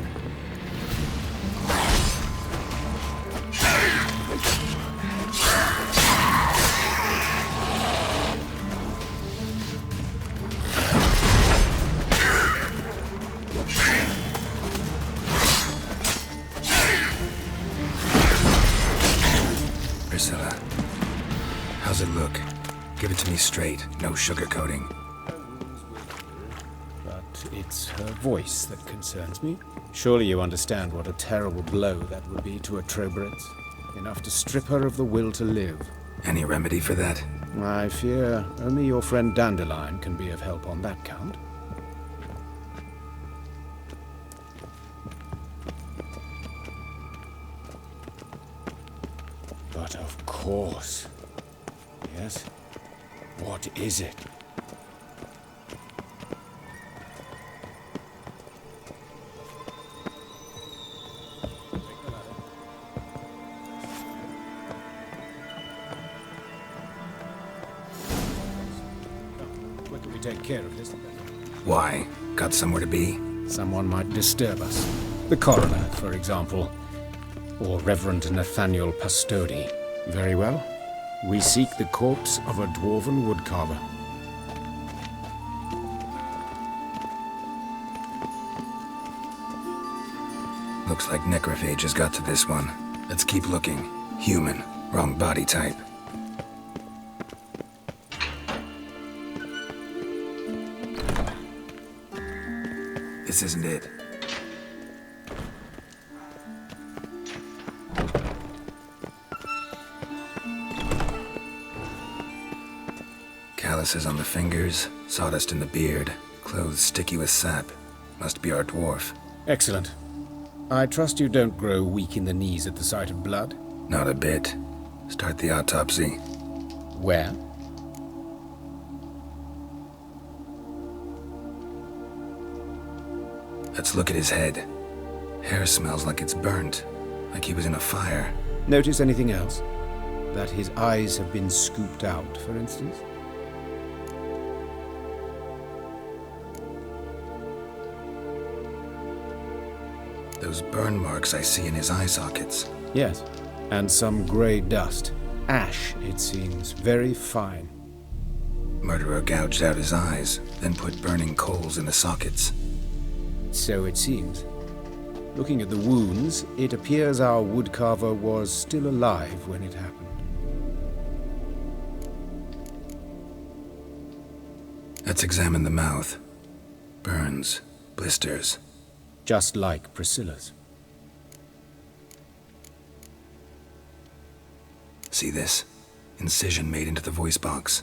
Priscilla, how's it look? Give it to me straight, no sugarcoating. But it's her voice that concerns me. Surely you understand what a terrible blow that would be to a Troberet. Enough to strip her of the will to live. Any remedy for that? I fear only your friend Dandelion can be of help on that count. But of course. Yes? What is it? Take care of this. Why? Got somewhere to be? Someone might disturb us. The coroner, for example. Or Reverend Nathaniel Pastodi. Very well. We seek the corpse of a dwarven woodcarver. Looks like necrophage has got to this one. Let's keep looking. Human. Wrong body type. This isn't it. Calluses on the fingers, sawdust in the beard, clothes sticky with sap. Must be our dwarf. Excellent. I trust you don't grow weak in the knees at the sight of blood? Not a bit. Start the autopsy. Where? Let's look at his head. Hair smells like it's burnt, like he was in a fire. Notice anything else? That his eyes have been scooped out, for instance? Those burn marks I see in his eye sockets. Yes, and some grey dust. Ash, it seems. Very fine. Murderer gouged out his eyes, then put burning coals in the sockets. So it seems. Looking at the wounds, it appears our woodcarver was still alive when it happened. Let's examine the mouth. Burns, blisters. Just like Priscilla's. See this? Incision made into the voice box.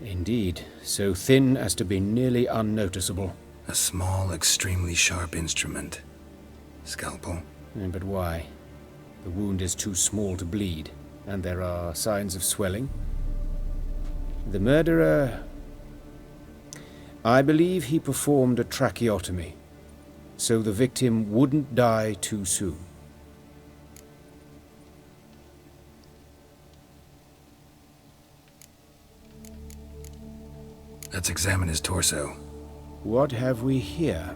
Indeed, so thin as to be nearly unnoticeable. A small, extremely sharp instrument. Scalpel. But why? The wound is too small to bleed, and there are signs of swelling. The murderer... I believe he performed a tracheotomy, so the victim wouldn't die too soon. Let's examine his torso. What have we here?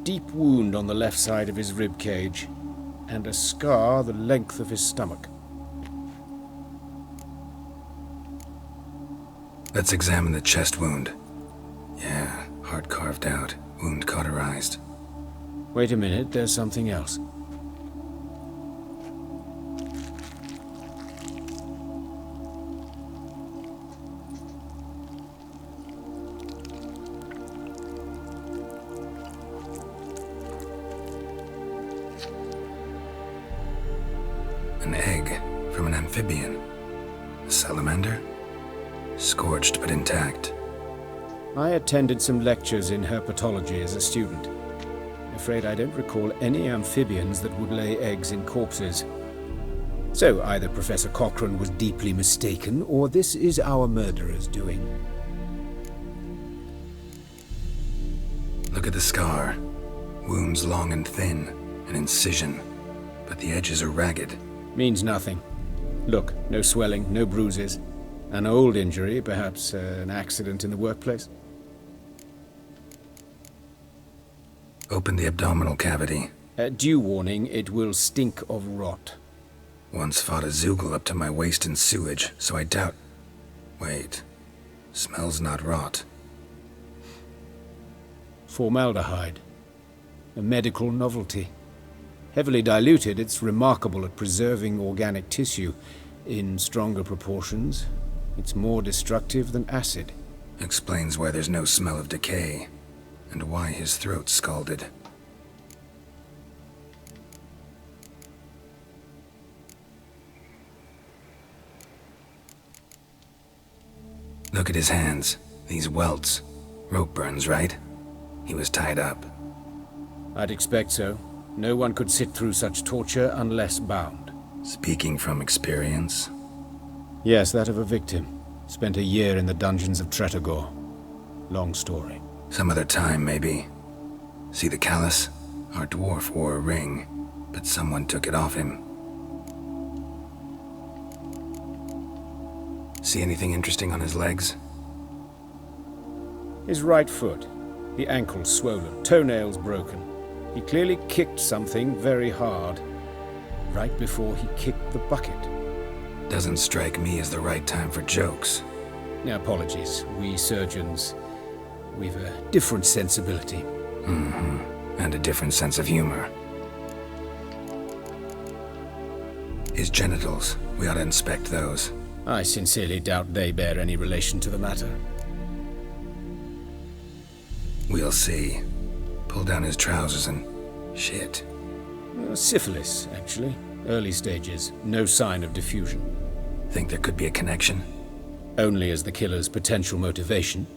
Deep wound on the left side of his rib cage, and a scar the length of his stomach. Let's examine the chest wound. Yeah, heart carved out, wound cauterized. Wait a minute, there's something else. An egg from an amphibian. A salamander? Scorched but intact. I attended some lectures in herpetology as a student. Afraid I don't recall any amphibians that would lay eggs in corpses. So either Professor Cochrane was deeply mistaken, or this is our murderer's doing. Look at the scar. Wounds long and thin, an incision, but the edges are ragged. Means nothing. Look, no swelling, no bruises. An old injury, perhaps an accident in the workplace. Open the abdominal cavity. Due warning, it will stink of rot. Once fought a Zoogle up to my waist in sewage, so I doubt... Wait. Smells not rot. Formaldehyde. A medical novelty. Heavily diluted, it's remarkable at preserving organic tissue. In stronger proportions, it's more destructive than acid. Explains why there's no smell of decay, and why his throat's scalded. Look at his hands. These welts. Rope burns, right? He was tied up. I'd expect so. No one could sit through such torture unless bound. Speaking from experience? Yes, that of a victim. Spent a year in the dungeons of Tretogor. Long story. Some other time, maybe. See the callus? Our dwarf wore a ring, but someone took it off him. See anything interesting on his legs? His right foot. The ankle swollen, toenails broken. He clearly kicked something very hard. Right before he kicked the bucket. Doesn't strike me as the right time for jokes. Apologies. We surgeons, we've a different sensibility. And a different sense of humor. His genitals, we ought to inspect those. I sincerely doubt they bear any relation to the matter. We'll see. Pull down his trousers and... shit. Syphilis, actually. Early stages. No sign of diffusion. Think there could be a connection? Only as the killer's potential motivation.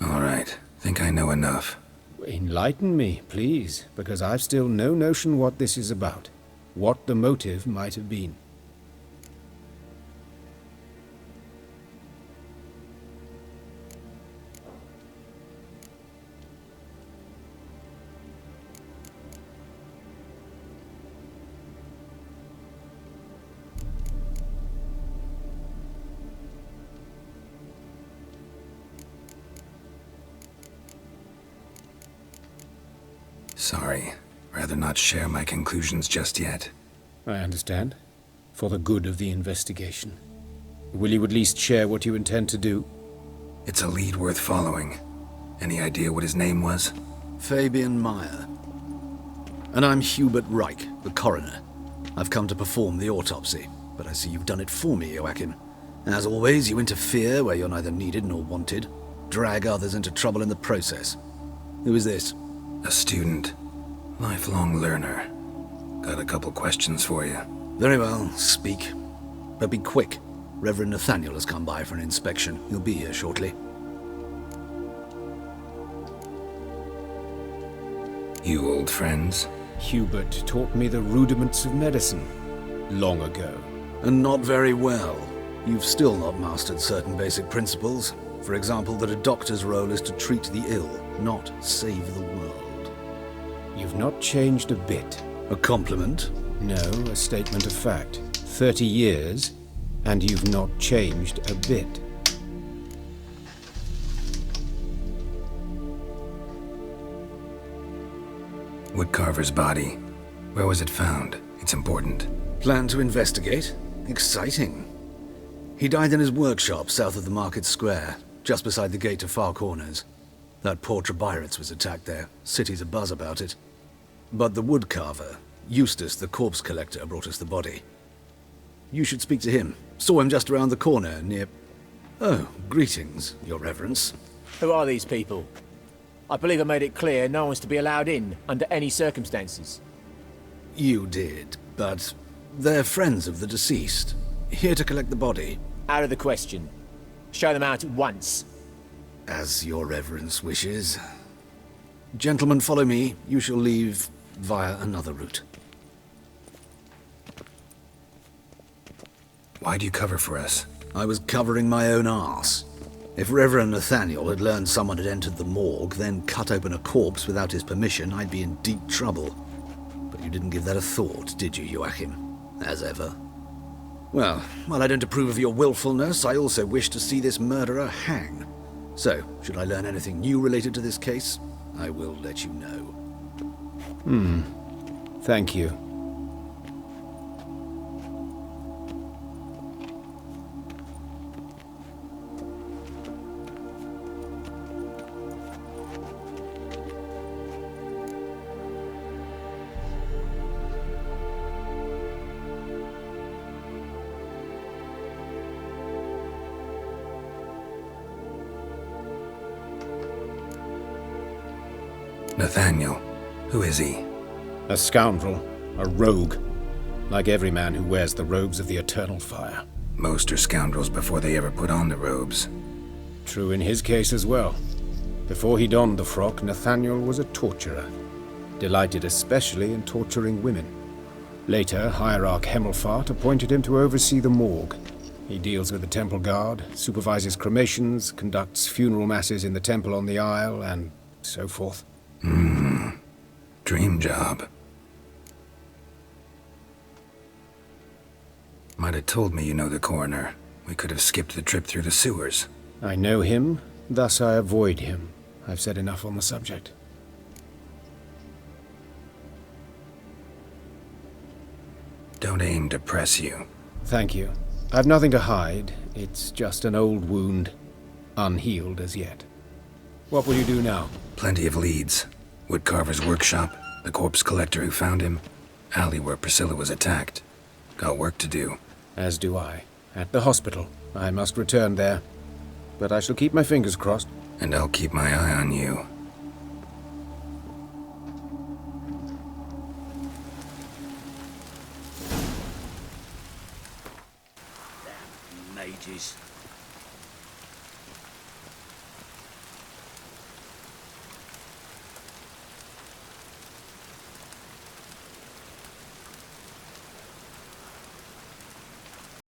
All right. Think I know enough. Enlighten me, please, because I've still no notion what this is about. What the motive might have been. Sorry. Rather not share my conclusions just yet. I understand. For the good of the investigation. Will you at least share what you intend to do? It's a lead worth following. Any idea what his name was? Fabian Meyer. And I'm Hubert Reich, the coroner. I've come to perform the autopsy, but I see you've done it for me, Joachim. As always, you interfere where you're neither needed nor wanted. Drag others into trouble in the process. Who is this? A student. Lifelong learner. Got a couple questions for you. Very well, speak. But be quick. Reverend Nathaniel has come by for an inspection. He'll be here shortly. You old friends? Hubert taught me the rudiments of medicine. Long ago. And not very well. You've still not mastered certain basic principles. For example, that a doctor's role is to treat the ill, not save the world. You've not changed a bit. A compliment? No, a statement of fact. 30 years, and you've not changed a bit. Woodcarver's body. Where was it found? It's important. Plan to investigate? Exciting. He died in his workshop south of the market square, just beside the gate to Far Corners. That poor Trebirates was attacked there. City's abuzz about it. But the woodcarver, Eustace the corpse collector, brought us the body. You should speak to him. Saw him just around the corner near... Oh, greetings, Your Reverence. Who are these people? I believe I made it clear no one's to be allowed in, under any circumstances. You did, but they're friends of the deceased. Here to collect the body. Out of the question. Show them out at once. As Your Reverence wishes. Gentlemen, follow me. You shall leave via another route. Why'd you cover for us? I was covering my own arse. If Reverend Nathaniel had learned someone had entered the morgue, then cut open a corpse without his permission, I'd be in deep trouble. But you didn't give that a thought, did you, Joachim? As ever. Well, while I don't approve of your willfulness, I also wish to see this murderer hang. So, should I learn anything new related to this case, I will let you know. Thank you. Nathaniel, who is he? A scoundrel, a rogue, like every man who wears the robes of the eternal fire. Most are scoundrels before they ever put on the robes. True in his case as well. Before he donned the frock, Nathaniel was a torturer, delighted especially in torturing women. Later, Hierarch Hemmelfart appointed him to oversee the morgue. He deals with the temple guard, supervises cremations, conducts funeral masses in the temple on the Isle, and so forth. Dream job. Might have told me you know the coroner. We could have skipped the trip through the sewers. I know him, thus I avoid him. I've said enough on the subject. Don't aim to press you. Thank you. I've nothing to hide. It's just an old wound, unhealed as yet. What will you do now? Plenty of leads. Woodcarver's workshop, the corpse collector who found him, alley where Priscilla was attacked. Got work to do. As do I. At the hospital. I must return there. But I shall keep my fingers crossed. And I'll keep my eye on you. Mages.